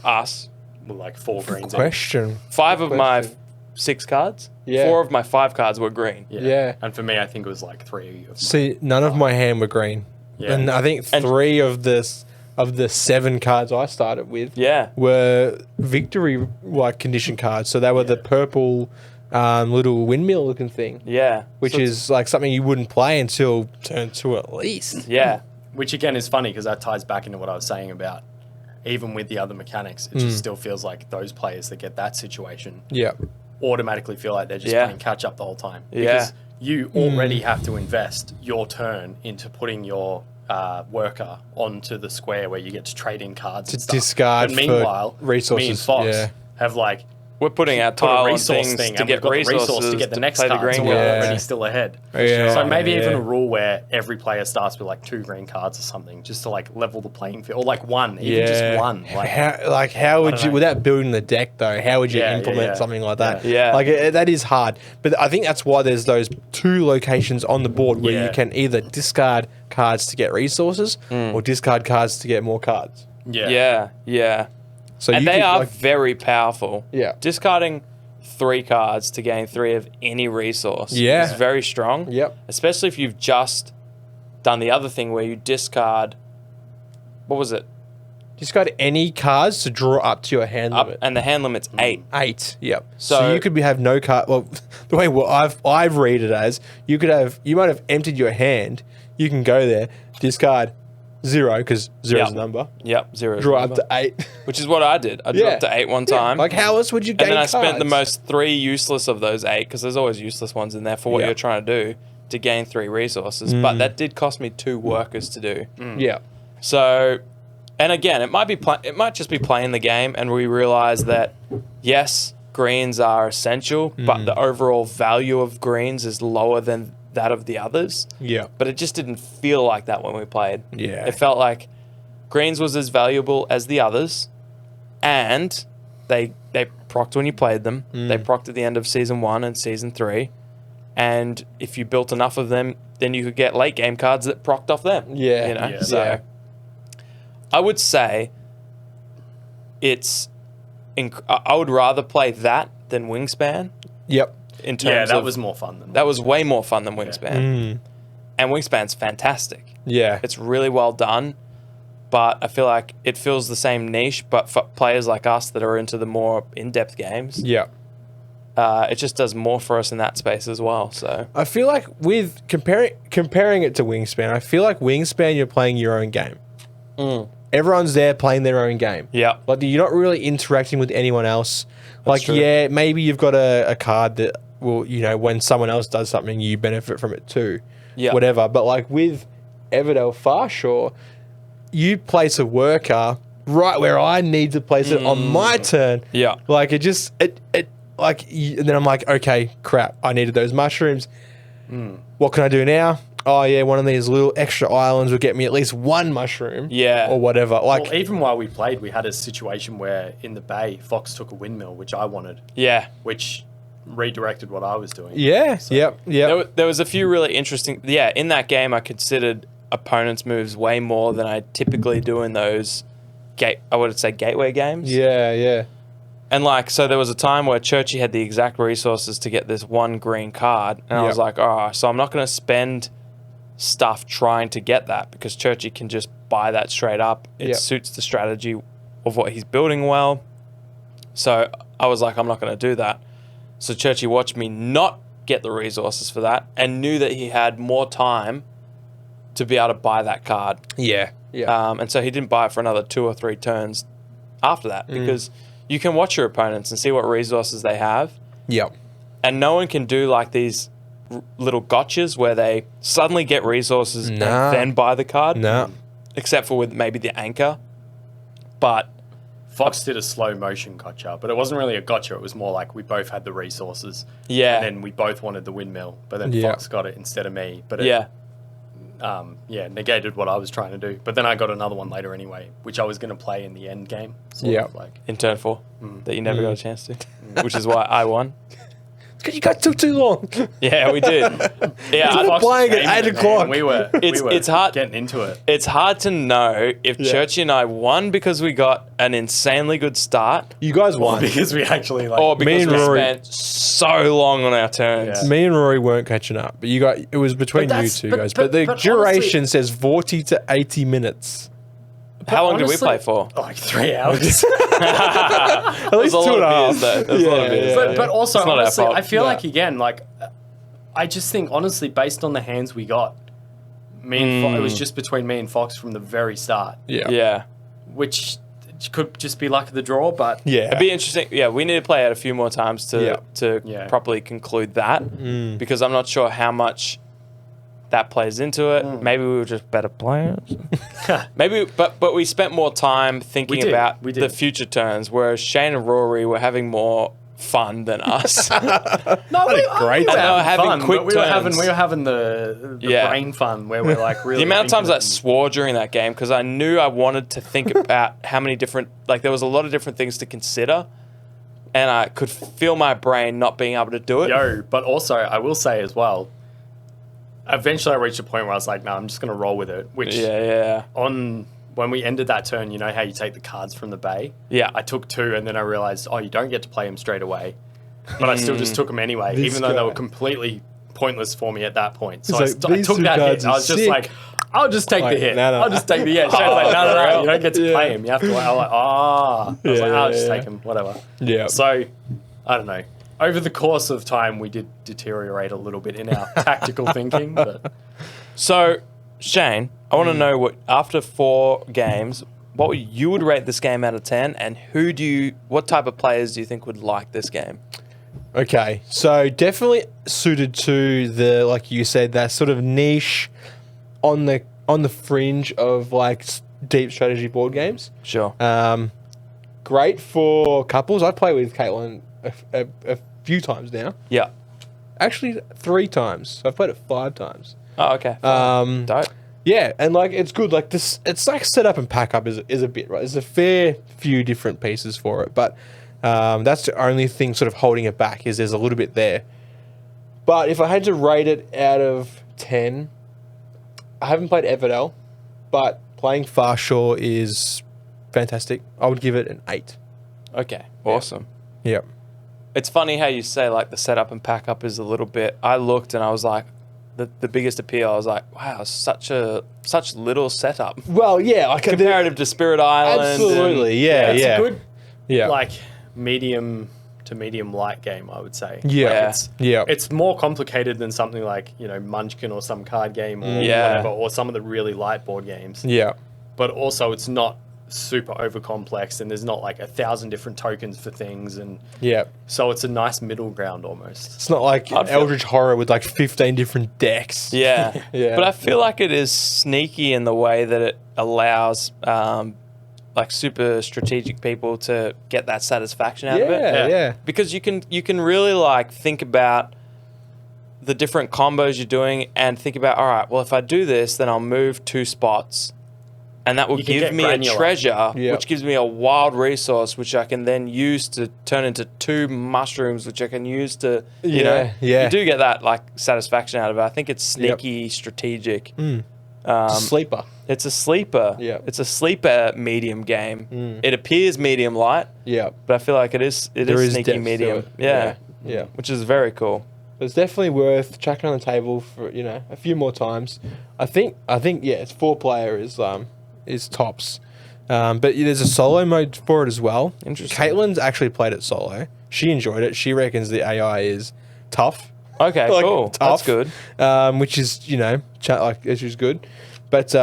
us? With like 4 greens. in. Question. 5 of my Question. 6 cards. Yeah. 4 of my 5 cards were green. Yeah. And for me, I think it was like 3 of See, none of my hand were green, Yeah. and I think 3 of the 7 cards I started with Yeah. were victory like condition cards. So they were the purple little windmill looking thing, Yeah. which So is like something you wouldn't play until turn 2 at least. yeah. Which again is funny because that ties back into what I was saying about even with the other mechanics, it just still feels like those players that get that situation Yeah. automatically feel like they're just Yeah. playing catch up the whole time. Yeah. Because you already have to invest your turn into putting your worker onto the square where you get to trade in cards To and stuff. discard But for meanwhile, resources, me and Fox yeah. have like We're putting our put a tile on resource things thing to and get we've got the resource resources to get the next play the card, so green we're one. Yeah. already still ahead. Yeah, So maybe yeah. even a rule where every player starts with like 2 green cards or something, just to like level the playing field, or like 1, even just 1. How would don't you, know. without building the deck though, how would you Yeah, yeah, implement yeah. something like that? Yeah. Like that is hard. But I think that's why there's those 2 locations on the board where Yeah. you can either discard cards to get resources or discard cards to get more cards. Yeah. Yeah. So And you they could, are like, very powerful. Yeah. Discarding 3 cards to gain 3 of any resource Yeah. is very strong. Yep. Especially if you've just done the other thing where you discard, what was it? discard any cards to draw up to your hand Up, limit. and the hand limit's 8. 8. Yep. So- So you could have no card. Well, the way I've read it as you might have emptied your hand. You can go there, discard 0 because 0 is Yep. a number. Yep, 0. Draw up to 8. Which is what I did. I dropped to 8 one time. Like how else would you gain and then I cards? spent the most 3 useless of those 8, because there's always useless ones in there for what Yeah. you're trying to do, to gain 3 resources. But that did cost me 2 workers to do. Yeah. So, and again, it might just be playing the game, and we realize that yes, greens are essential, but the overall value of greens is lower than that of the others. Yeah. But it just didn't feel like that when we played. Yeah. It felt like greens was as valuable as the others, and they procced when you played them. They procced at the end of season 1 and season 3, and if you built enough of them, then you could get late game cards that procced off them. Yeah. You know, Yeah. so Yeah. I would say I would rather play that than Wingspan Yep. in terms Yeah, that of was more fun than that was way more fun than Wingspan, and Wingspan's fantastic. Yeah. It's really well done, but I feel like it fills the same niche, but for players like us that are into the more in-depth games, Yeah. it just does more for us in that space as well. So I feel like with comparing it to Wingspan, I feel like Wingspan you're playing your own game. Everyone's there playing their own game. yeah, Like you're not really interacting with anyone else. Like true. yeah, maybe you've got a card that will, when someone else does something, you benefit from it too. Yeah. Whatever. But like with Everdell Farshore, you place a worker right where I need to place it on my turn. Yeah. Like it and then I'm like, okay, crap, I needed those mushrooms. What can I do now? Oh yeah, one of these little extra islands will get me at least 1 mushroom. Yeah. Or whatever. Like Well, even while we played, we had a situation where in the bay, Fox took a windmill, which I wanted, yeah. which redirected what I was doing. yeah, yep. There was a few really interesting. Yeah, in that game, I considered opponents' moves way more than I typically do in those I would say gateway games. Yeah. And so there was a time where Churchy had the exact resources to get this 1 green card, and I was Yep. like, oh, so I'm not going to spend stuff trying to get that, because Churchy can just buy that straight up. It Yep. suits the strategy of what he's building well. So I was like, I'm not going to do that. So Churchy watched me not get the resources for that, and knew that he had more time to be able to buy that card. Yeah. Yeah. And so he didn't buy it for another 2 or 3 turns after that because you can watch your opponents and see what resources they have. Yep. And no one can do like these little gotchas where they suddenly get resources and then buy the card. No. Except for with maybe the anchor. But Fox did a slow motion gotcha, but it wasn't really a gotcha. It was more like we both had the resources. Yeah. And then we both wanted the windmill, but then Yeah. Fox got it instead of me. But it, negated what I was trying to do. But then I got another one later anyway, which I was going to play in the end game. Yeah. Like, in turn 4, that you never got a chance to, which is why I won. Because you got too long. Yeah, we did. Yeah, Fox playing was at gaming 8 it, o'clock. man. We were It's hard getting into it. It's hard to know if Churchy and I won because we got an insanely good start, You guys won. Because we actually like or because and we Rory- spent so long on our turns. Yeah. Me and Rory weren't catching up, but it was between But you that's- two but- guys. but- But the but duration honestly- says 40 to 80 minutes. How long did we honestly- play for? like 3 hours. At least a lot 2.5. of beers, though. There's a lot of beers. But also, It's not our honestly, fault. I feel No. like, again, like, I just think, honestly, based on the hands we got, it was just between me and Fox from the very start, Yeah. Yeah. which could just be luck of the draw, but Yeah. It'd be interesting. Yeah, we need to play it a few more times to Yeah. properly conclude that because I'm not sure how much that plays into it. Maybe we were just better players. Maybe, but we spent more time thinking We did. about We the did. future turns, whereas Shane and Rory were having more fun than us. no, great we were time. having fun, quick but we turns. were having the Yeah. brain fun where we're like really The amount of times I thinking swore during that game because I knew I wanted to think about how many different, like there was a lot of different things to consider, and I could feel my brain not being able to do it. but also I will say as well, eventually I reached a point where I was like, no, I'm just going to roll with it, which Yeah. when we ended that turn, you know how you take the cards from the bay? Yeah. I took 2 and then I realized, you don't get to play them straight away. But I still just took them anyway, This even though they guy. were completely pointless for me at that point. So He's like, I "These took two that hit. cards I are was just sick." like, I'll just take Like, the hit. no. I'll just take the hit. So I was like, no, you don't get to play him. You have to, I'm like, I was like, I'll just take him, whatever. Yeah. So, I don't know. Over the course of time, we did deteriorate a little bit in our tactical thinking, but So, Shane, I want to know what after 4 games, what you would rate this game out of 10, and what type of players do you think would like this game? Okay, so definitely suited to the, like you said, that sort of niche on the fringe of like deep strategy board games. Sure. Great for couples. I play with Caitlin a few times now. Yeah. Actually, 3 times. I've played it 5 times. Oh, okay. Dope. Yeah, and like it's good. Like this, it's like setup and pack up is a bit right. There's a fair few different pieces for it, but that's the only thing sort of holding it back is there's a little bit there. But if I had to rate it out of 10, I haven't played Everdell, but playing Farshore is fantastic. I would give it an 8. Okay. Awesome. Yep. It's funny how you say like the setup and pack up is a little bit. I looked and I was like, the biggest appeal. I was like, wow, such little setup Well, yeah, like comparative to Spirit Island. absolutely, and- yeah, it's a good, yeah, like, medium to medium light game, I would say. Yeah. Like, Yeah. it's more complicated than something like, Munchkin or some card game or Yeah. whatever, or some of the really light board games. yeah. But also it's not super over complex and there's not like 1,000 different tokens for things, and Yeah. so it's a nice middle ground almost. It's not like I'd feel- Eldritch Horror with like 15 different decks. Yeah. Yeah. But I feel like it is sneaky in the way that it allows like super strategic people to get that satisfaction out of it. Yeah, yeah. Because you can really like think about the different combos you're doing and think about, all right, well, if I do this, then I'll move 2 spots. And that will You can give get me granular. a treasure, Yeah. which gives me a wild resource, which I can then use to turn into 2 mushrooms, which I can use to, you know, yeah. you do get that like satisfaction out of it. I think it's sneaky, strategic. Sleeper. It's a sleeper. Yeah. It's a sleeper medium game. It appears medium light, Yeah. but I feel like it is There is is sneaky depth to medium. it. Yeah. Yeah. Which is very cool. It's definitely worth chucking on the table for, a few more times. I think yeah, it's 4-player is tops. But there's a solo mode for it as well. Interesting. Caitlin's actually played it solo. She enjoyed it. She reckons the AI is tough. Okay, Like, cool. That's tough. good. Which is which is good, but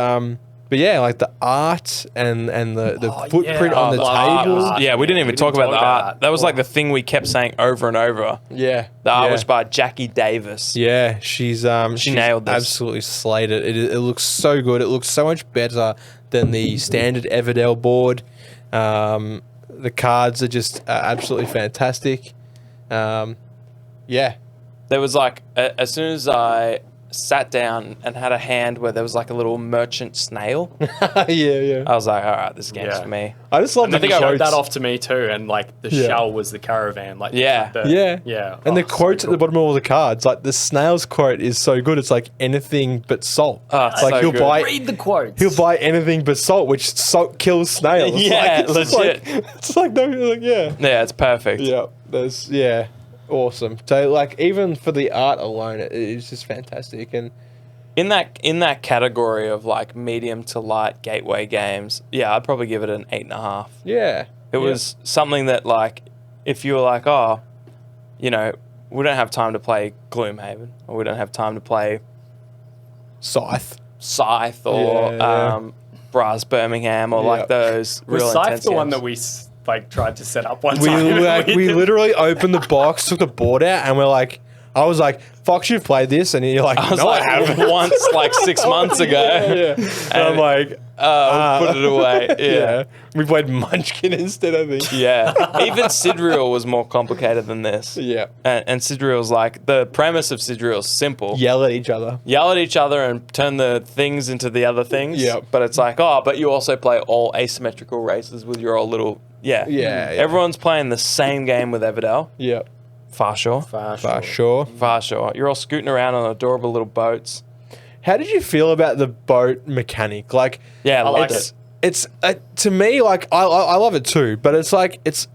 yeah, like the art and the footprint on the I love table. art. Yeah, we didn't even We talk didn't about the talk about art. art. That was like the thing we kept saying over and over. Yeah, The art yeah. was by Jackie Davis. Yeah, she's nailed this. Absolutely slayed it. It looks so good. It looks so much better than the standard Everdell board. The cards are just absolutely fantastic. Yeah. There was like, as soon as I sat down and had a hand where there was like a little merchant snail, yeah. I was like, all right, this game's Yeah. for me. I just love I the think I quotes. showed that off to me too, and like the Yeah. shell was the caravan. Like Yeah. Yeah. And the Oh, so quotes at the cool. bottom of all the cards, like the snail's quote is so good. It's like anything but salt. Oh, it's like so he'll good. buy Read the quotes. he'll buy anything but salt, which salt kills snails. Yeah, it's just legit. it's like no, like yeah. Yeah, it's perfect. Yeah, awesome. So like even for the art alone, it is just fantastic. And In that category of like medium to light gateway games, yeah, I'd probably give it an 8.5. yeah, It was something that like, if you were like, oh, we don't have time to play Gloomhaven, or we don't have time to play Scythe. Scythe or Yeah. Brass Birmingham or Yeah. like those Was real Scythe intense the one games. that we like tried to set up one We time? we literally opened the box, took the board out, and we're like, I was like, Fox, you've played this, and you're like, I was no, like, I haven't. once like 6 months ago. Yeah. And I'm like, Put it away. Yeah. We played Munchkin instead, I think. Yeah. Even Sidriel was more complicated than this. Yeah. And Sidriel's like, the premise of Sidriel's simple. Yell at each other. Yell at each other and turn the things into the other things. Yep. But it's like, oh, but you also play all asymmetrical races with your old little, yeah. Yeah. Everyone's playing the same game with Everdell. Yeah. Farshore. Sure. You're all scooting around on adorable little boats. How did you feel about the boat mechanic? Like, Yeah, I liked liked it. it's to me, like, I love it too, but it's like, it's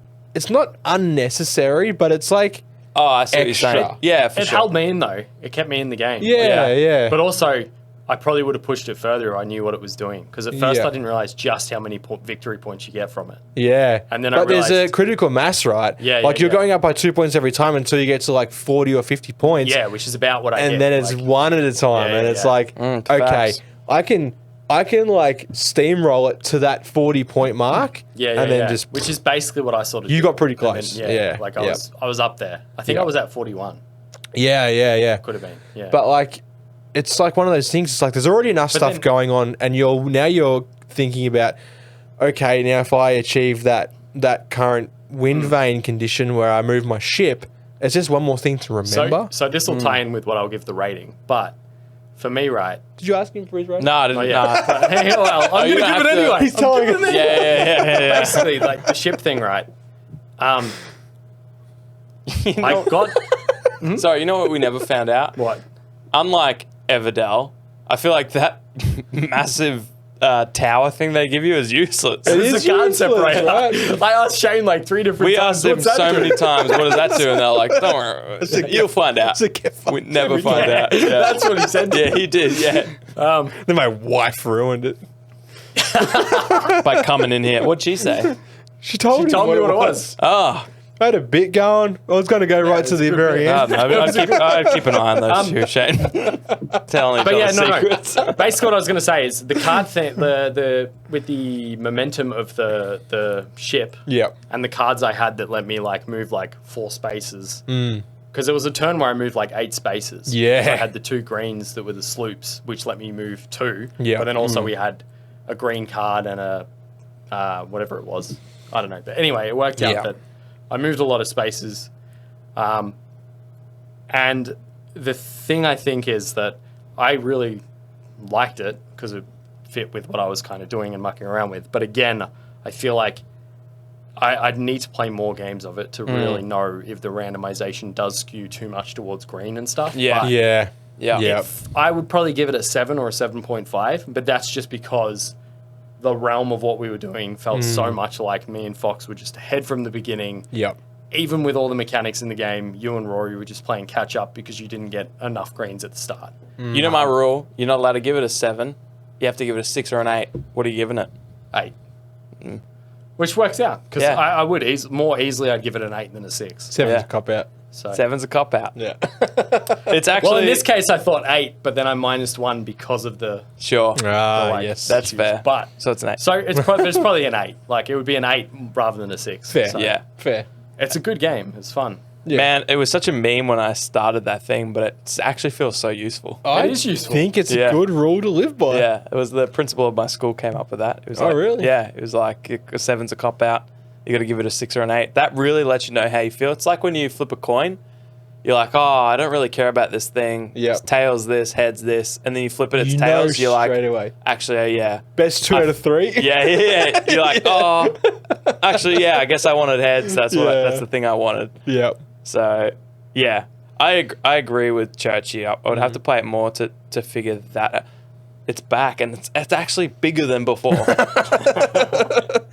not unnecessary, but it's like, Oh, I see what you're saying. Extra. Yeah, for It sure. held me in though. It kept me in the game. Yeah. But also, I probably would have pushed it further if I knew what it was doing. Because at first Yeah. I didn't realize just how many victory points you get from it. yeah. And then I but there's a realised- critical mass, right? Yeah, Like, yeah, you're yeah. going up by 2 points every time until you get to like 40 or 50 points. Yeah, which is about what I And get. then it's like, one at a time, Yeah, and yeah, it's yeah. like, okay, facts. I can like steamroll it to that 40-point mark, yeah, and then yeah. just Which is basically what I sort of You did. got pretty And then, close. Yeah, Like yeah. I was up there. I think Yeah. I was at 41. yeah. Could have been. Yeah. But like, it's like one of those things. It's like there's already enough stuff then- going on, and you're thinking about, okay, now if I achieve that current wind vane condition where I move my ship, it's just one more thing to remember. So this will tie in with what I'll give the rating. But for me, right? Did you ask him for his rating? No, I didn't. Oh, yeah. Nah. But, hey, well, I'm you going to have give it to- anyway. He's telling us. Yeah. Basically, like the ship thing, right? I got Sorry, you know what we never found out? what? Unlike Everdell, I feel like that massive tower thing they give you is useless. It It's is a card useless, separator. right? I asked Shane like 3 different We times. asked them "What's that so do?" many times, what does that do? And they're like, don't worry, you'll find out. It's a gift. We never Every find day. out. Yeah. That's what he said. Yeah, he did, yeah. Then my wife ruined it. By coming in here. What'd she say? She told me Told me what it was. Oh, I had a bit going. I was going to go right to it's the good, very man. end. I'd keep an eye on those two, Shane. Telling each But yeah, other no. secrets. Basically, what I was going to say is the card thing, the with the momentum of the ship, Yeah. and the cards I had that let me like move like 4 spaces. Because there was a turn where I moved like 8 spaces. Yeah. So I had the 2 greens that were the sloops, which let me move 2. Yeah. But then also we had a green card and a whatever it was. I don't know. But anyway, it worked out Yeah. that I moved a lot of spaces. And the thing I think is that I really liked it because it fit with what I was kind of doing and mucking around with. But again, I feel like I'd need to play more games of it to really know if the randomization does skew too much towards green and stuff. Yeah. But Yeah. Yeah. I would probably give it a 7 or a 7.5, but that's just because the realm of what we were doing felt so much like me and Fox were just ahead from the beginning. Yep. Even with all the mechanics in the game, you and Rory were just playing catch up because you didn't get enough greens at the start. You know my rule? You're not allowed to give it a 7. You have to give it a 6 or an 8. What are you giving it? 8. Which works out because Yeah. I would more easily I'd give it an 8 than a 6. Seven's Yeah. a cop out. So 7's a cop out. Yeah. It's actually well, in this case, I thought 8, but then I minused 1 because of the sure. Ah, like, yes. That's issues. fair. But So it's an 8. so it's probably an 8. Like it would be an 8 rather than a 6. Fair. So Yeah. Fair. it's a good game. It's fun. Yeah. Man, it was such a meme when I started that thing, but it actually feels so useful. I is useful. think it's Yeah. a good rule to live by. Yeah, it was the principal of my school came up with that. It was Oh, like, really? Yeah, it was like a 7's a cop out. You got to give it a 6 or an 8. That really lets you know how you feel. It's like when you flip a coin. You're like, oh, I don't really care about this thing. Yep. It's tails this, heads this, and then you flip it, it's You tails. know You're like, straight away. actually, yeah. Best 2 out of 3. Yeah. You're like, oh, actually, yeah. I guess I wanted heads. That's that's the thing I wanted. Yep. So, yeah, I agree with Churchy. I would have to Mm-hmm. play it more to figure that out. It's back, and it's actually bigger than before.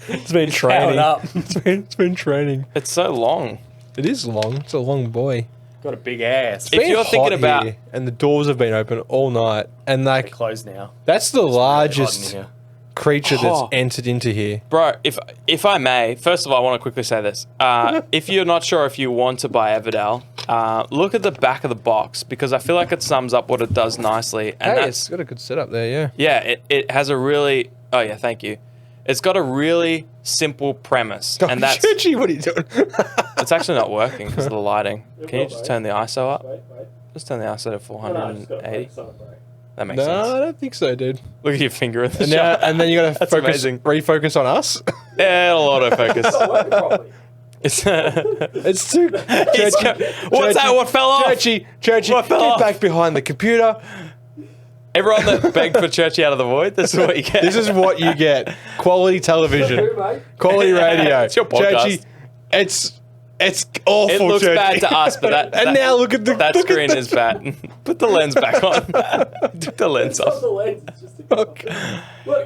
It's been training. up. It's been training. It's so long. It is long. It's a long boy. Got a big ass. If Been you're thinking hot about- here, and the doors have been open all night, and like Closed now. that's the Hot in largest here. creature that's Oh. entered into here. Bro, if I may, first of all, I want to quickly say this. If you're not sure if you want to buy Everdell, look at the back of the box because I feel like it sums up what it does nicely. And Hey, it's got a good setup there. Yeah. it has a really, oh yeah, thank you. It's got a really simple premise. And that's, Churchy, what are you doing? it's actually not working because of the lighting. Can you just turn the ISO up? Just turn the ISO to 480. That makes No, sense. I don't think so, dude. Look at your finger in the And, now, shot. and then you got to That's focus, amazing. refocus on us. Yeah, it'll autofocus. It's It's too. What's that? What fell off? Churchy, What fell get off? back behind the computer. Everyone that begged for Churchy out of the void, this is what you get. This is what you get: quality television, quality radio. It's your podcast. Churchy, it's awful. It looks Churchy. bad to us, but and now look at the that look at screen the- is bad. Put the lens back on. Took the lens off.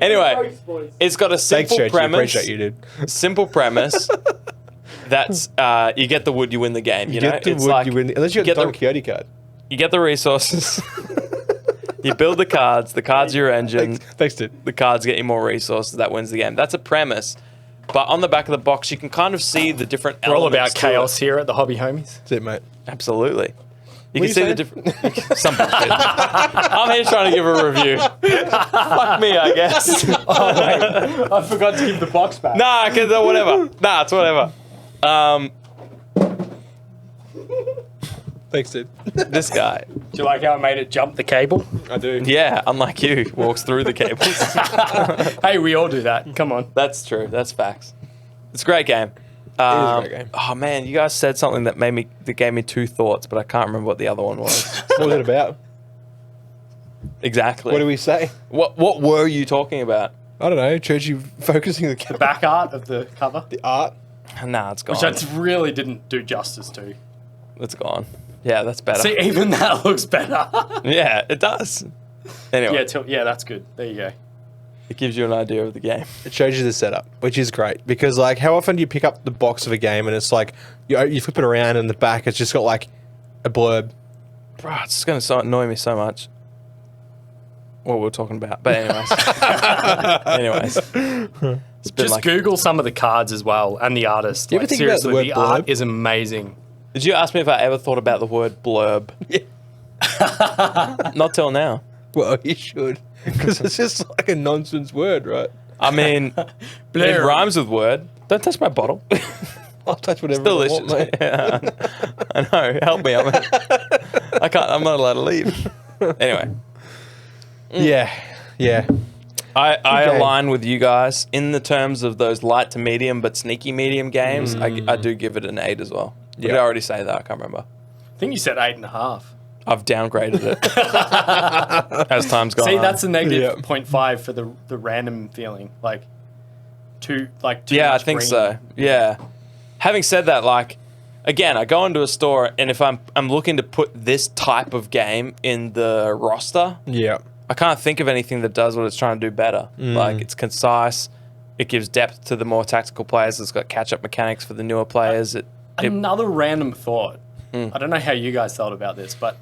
Anyway, it's got a Thanks, simple Churchy. premise. Appreciate you, dude. Simple premise. That's you get the wood, you win the game. You know, Get the it's wood, like you win. Unless you get got the Don the- Quixote card. you get the resources. You build the cards. The cards are your engine. Thanks, dude. The cards get you more resources. That wins the game. That's a premise. But on the back of the box, you can kind of see the different We're all elements about to it. chaos here at the Hobby Homies. That's it, mate. Absolutely. You What can see are you the different. Some bullshit. I'm here trying to give a review. Fuck me, I guess. I forgot to give the box back. Nah, cause whatever. Nah, it's whatever. Thanks, dude. This guy. Do you like how I made it jump the cable? I do. Yeah, unlike you, walks through the cables. Hey, we all do that. Come on. That's true. That's facts. It's a great game. a great game. Oh man, you guys said something that gave me two thoughts, but I can't remember what the other one was. What was it about? Exactly. What do we say? What were you talking about? I don't know. Churchy focusing the Back art of the cover, the art. Nah, it's gone. which I really didn't do justice to. It's gone. Yeah, that's better. See, even that looks better. Yeah, it does. Anyway, Yeah, that's good. There you go. it gives you an idea of the game. It shows you the setup, which is great because, like, how often do you pick up the box of a game and it's like you flip it around and in the back it's just got like a blurb. Bro, it's just going to annoy me so much. What we're talking about. But anyways. It's been Just like, Google some of the cards as well and the artist. You ever think about the seriously, word the art blurb? is amazing. did you ask me if I ever thought about the word blurb? Yeah. Not till now. Well, you should because it's just like a nonsense word, right? I mean, it Blurb. rhymes with word. Don't touch my bottle. I'll touch whatever. Delicious. I want, mate. Yeah. I know. Help me. I can't. I'm not allowed to leave. Anyway, Yeah. I game. align with you guys in the terms of those light to medium but sneaky medium games. I do give it an 8 as well. Did I Yeah. already say that? I can't remember. I think you said 8.5. I've downgraded it as time's gone. See, on. that's a negative Yeah. 0.5 for the random feeling. Like, too Yeah, I much think green. so. Yeah. Having said that, like, again, I go into a store and if I'm looking to put this type of game in the roster, Yeah. I can't think of anything that does what it's trying to do better. Like, it's concise. It gives depth to the more tactical players. It's got catch-up mechanics for the newer players. Another random thought. Hmm. I don't know how you guys felt about this, but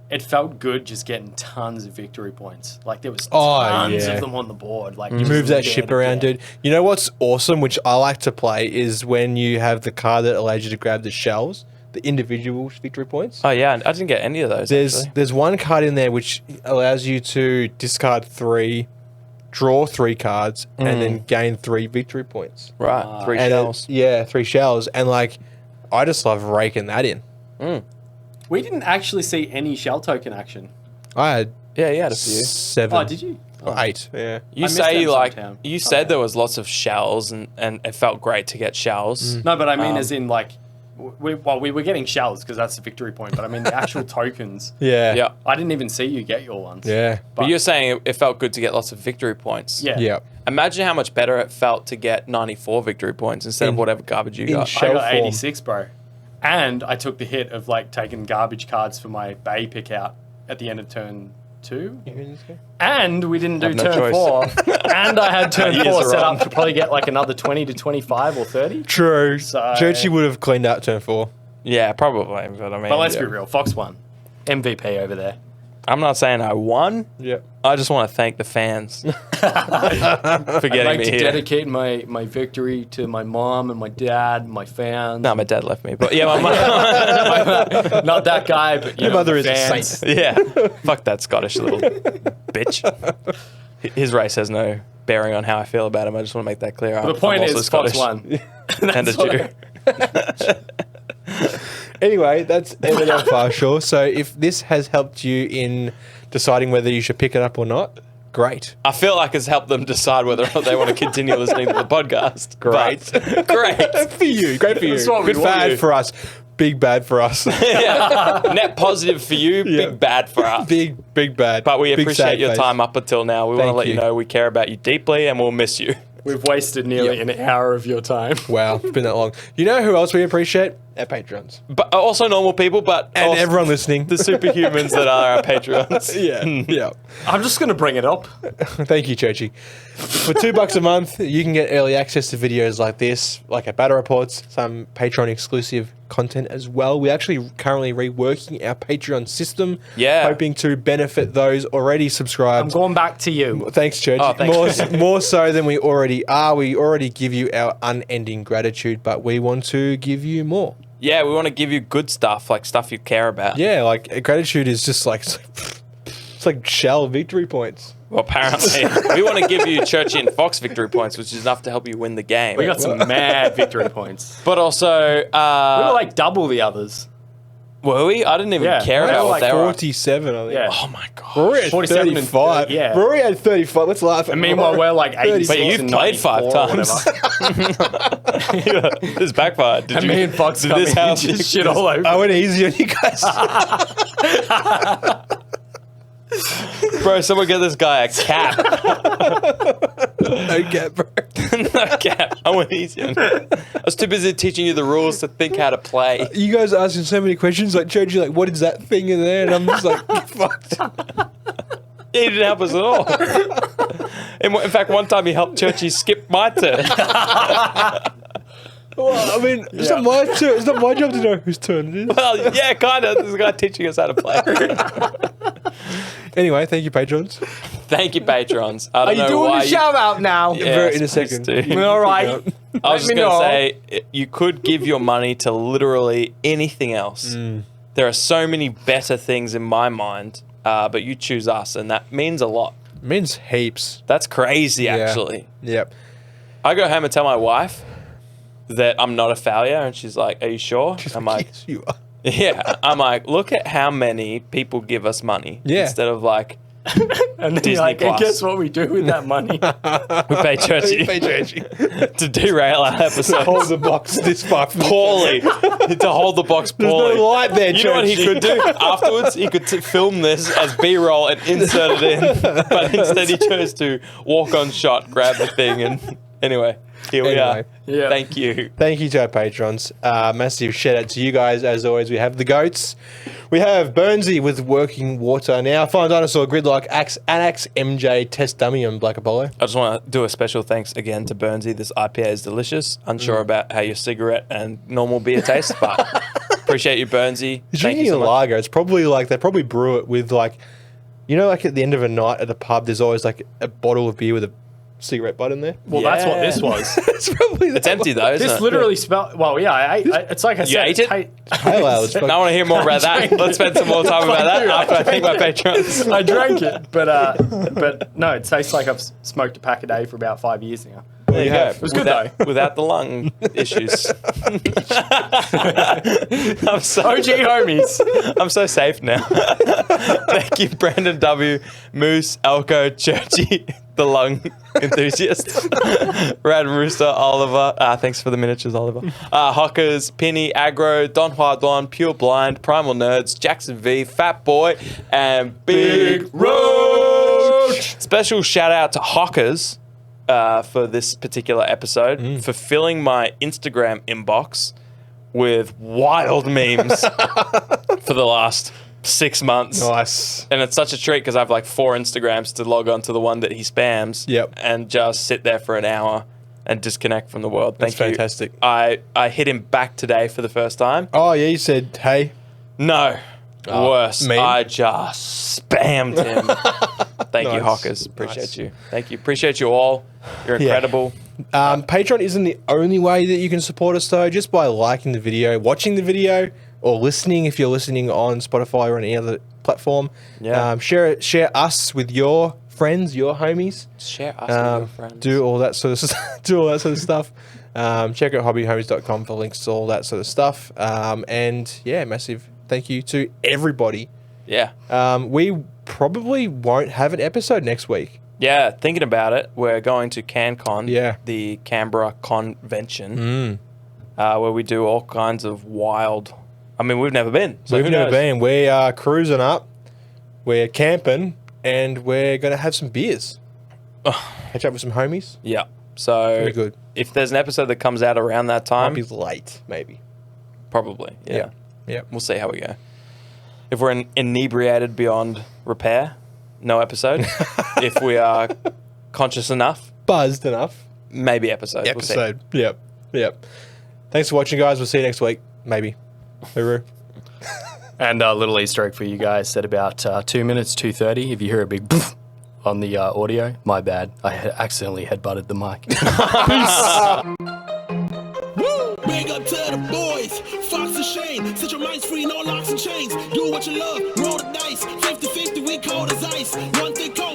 it felt good just getting tons of victory points. Like there was tons yeah. of them on the board. Like You move that ship around, dude. You know what's awesome, which I like to play, is when you have the card that allows you to grab the shells. the individual victory points. Oh yeah, I didn't get any of those. There's one card in there which allows you to discard 3, draw 3 cards, and then gain 3 victory points. Right, 3 And shells. 3 shells, and like I just love raking that in. We didn't actually see any shell token action. I had Yeah, you had a few. 7. Oh, did you? Or 8. Yeah. You missed say them like sometime. you said there was lots of shells and it felt great to get shells. No, but I mean, as in like, we were getting shells because that's the victory point. But I mean, the actual tokens. Yeah. Yeah. I didn't even see you get your ones. Yeah. But you're saying it felt good to get lots of victory points. Yeah. Yeah. Imagine how much better it felt to get 94 victory points instead of whatever garbage you got. I shell got form. 86, bro. And I took the hit of like taking garbage cards for my Bay pick out at the end of turn 2. And we didn't do Have no turn choice. 4. And I had turn Years 4 are set wrong. up to probably get like another 20 to 25 or 30. True. So- Churchy would have cleaned out turn 4. Yeah, probably. But I mean, But let's be real, Fox won. MVP over there. I'm not saying I won. Yep. I just want to thank the fans for I'd getting like me to here. dedicate my victory to my mom and my dad and my fans. No, my dad left me, but yeah, my mum. Not that guy, but you Your know, mother the is a fans. saint. Yeah, fuck that Scottish little bitch. His race has no bearing on how I feel about him. I just want to make that clear. The point is, Fox won. and a That's what Jew. Anyway, that's Everdell Farshore. So if this has helped you in deciding whether you should pick it up or not, great. I feel like it's helped them decide whether or not they want to continue listening to the podcast. Great. But- great. For you. Great for you. That's what we Good want bad you. for us. Big bad for us. Yeah. Net positive for you, Yeah. big bad for us. big bad. But we Big appreciate sad your face. time up until now. We want to Thank let you you. know we care about you deeply and we'll miss you. We've wasted nearly Yep. an hour of your time. Wow, it's been that long. You know who else we appreciate? Our Patreons. But also normal people, but And also everyone listening. the superhumans that are our patrons. Yeah. Yeah. I'm just going to bring it up. Thank you, Churchy. For $2 a month, you can get early access to videos like this, like our battle reports, some Patreon exclusive content as well. We're actually currently reworking our Patreon system, Yeah. hoping to benefit those already I'm subscribed. going back to you. Thanks, Church. Oh, thanks. More so than we already are. We already give you our unending gratitude, but we want to give you more. Yeah, we want to give you good stuff, like stuff you care about. Yeah, like gratitude is just like it's like shell victory points. Well, apparently. We want to give you Churchy and Fox victory points, which is enough to help you win the game. We got some mad victory points. But also, We were like double the others. were we? I didn't even Yeah. care We about were what like they were. 47, I think. Yeah. Oh my god. Rory had 47 and 35. 30, yeah. Rory had 35. Let's laugh at And meanwhile, we're like 86 But you've and played 5 94 or times. whatever. This backfired. Did And me and Fox did come this in help and you? just shit all over. I went easy on you guys. Bro, someone get this guy a cap. No cap, bro. No cap. I went easy on him. I was too busy teaching you the rules to think how to play. You guys are asking so many questions. Like, Church, you're like, what is that thing in there? And I'm just like, fucked. He didn't help us at all. In fact, one time he helped Churchy skip my turn. Well, I mean, it's not my turn. It's not my job to know whose turn it is. Well, yeah, kind of. This is a guy teaching us how to play. Anyway, thank you, patrons. Thank you, patrons. I Are don't you know doing why a shout out now? Yeah, in a please second. do. All right. I was Let just me going to know. say, you could give your money to literally anything else. There are so many better things in my mind, but you choose us, and that means a lot. Means heaps. That's crazy, Yeah. actually. Yep. I go home and tell my wife that I'm not a failure, and she's like, "Are you sure?" I'm like, Yes, you are. "Yeah." I'm like, "Look at how many people give us money Yeah. instead of like And then Disney you're like, and Plus. guess what we do with that money? we pay Churchy Hey, Churchy. to derail our episodes." Hold the box this far from Poorly to hold the box poorly. no light there, You know what he Churchy. could do afterwards? He could film this as B-roll and insert it in, but instead he chose to walk on shot, grab the thing, and anyway, here we are. Anyway. Yeah. Thank you. Thank you to our patrons. Massive shout out to you guys. As always, we have the goats. We have Burnsy with Working Water. Now, Fine Dinosaur, Gridlock, Axe, Anax, MJ, Test Dummy, and Black Apollo. I just want to do a special thanks again to Burnsy. This IPA is delicious. Unsure about how your cigarette and normal beer taste, but appreciate you, Burnsy. He's Thank you drinking so a much. lager. It's probably like, they probably brew it with like, you know, like at the end of a night at the pub, there's always like a bottle of beer with a cigarette butt in there. Well, that's what this was. It's probably It's empty though, isn't This it? literally smelled. Well, yeah, it's like I said. ate it? Pale ale. It's I want to hear more about that. Let's spend some more time about that after I thank my patrons. I drank it, but no, it tastes like I've smoked a pack a day for about 5 years now. There you go. have. It was good Without- though. Without the lung issues. I'm so OG homies. I'm so safe now. Thank you, Brandon W, Moose, Elko, Churchy, the lung enthusiast, Rad Rooster, Oliver. Thanks for the miniatures, Oliver. Hockers, Penny, Aggro, Don Huadon, Pure Blind, Primal Nerds, Jackson V, Fat Boy, and Big Roach. Special shout out to Hockers. For this particular episode, for filling my Instagram inbox with wild memes for the last 6 months. Nice. And it's such a treat because I have like 4 Instagrams to log on to the one that he spams. Yep. And just sit there for an hour and disconnect from the world. That's Thank you. fantastic. I hit him back today for the first time. Oh, yeah, you said, hey. No. Worse. meme? I just spammed him. Thank you, Nice. Hawkers. Appreciate Nice. you. Thank you. Appreciate you all. You're incredible. Patreon isn't the only way that you can support us, though, just by liking the video, watching the video, or listening if you're listening on Spotify or any other platform. Yeah. Share us with your friends, your homies. Share us with your friends. Do all that sort of stuff. Check out hobbyhomies.com for links to all that sort of stuff. And yeah, massive thank you to everybody. Yeah. We probably won't have an episode next week. Yeah, thinking about it, we're going to CanCon, Yeah. the Canberra convention, where we do all kinds of wild... I mean, we've never been. So We've who never knows? been. We are cruising up. We're camping, and we're going to have some beers. Catch up with some homies. Yeah. So Very good. if there's an episode that comes out around that time, Might be late, maybe. probably. Yeah. Yeah. We'll see how we go. If we're inebriated beyond repair, no episode. If we are conscious enough, Buzzed enough. maybe episode. We'll see. Episode. Yep. Thanks for watching, guys. We'll see you next week. Maybe. Hooroo. And a little Easter egg for you guys at about 2 minutes, 2:30. If you hear a big poof on the audio, my bad. I accidentally headbutted the mic. Big up to the boys, Fox and Shane. Set your minds free, no locks and chains. Do what you love, roll the dice. 50-50, we cold as ice. One thing cold.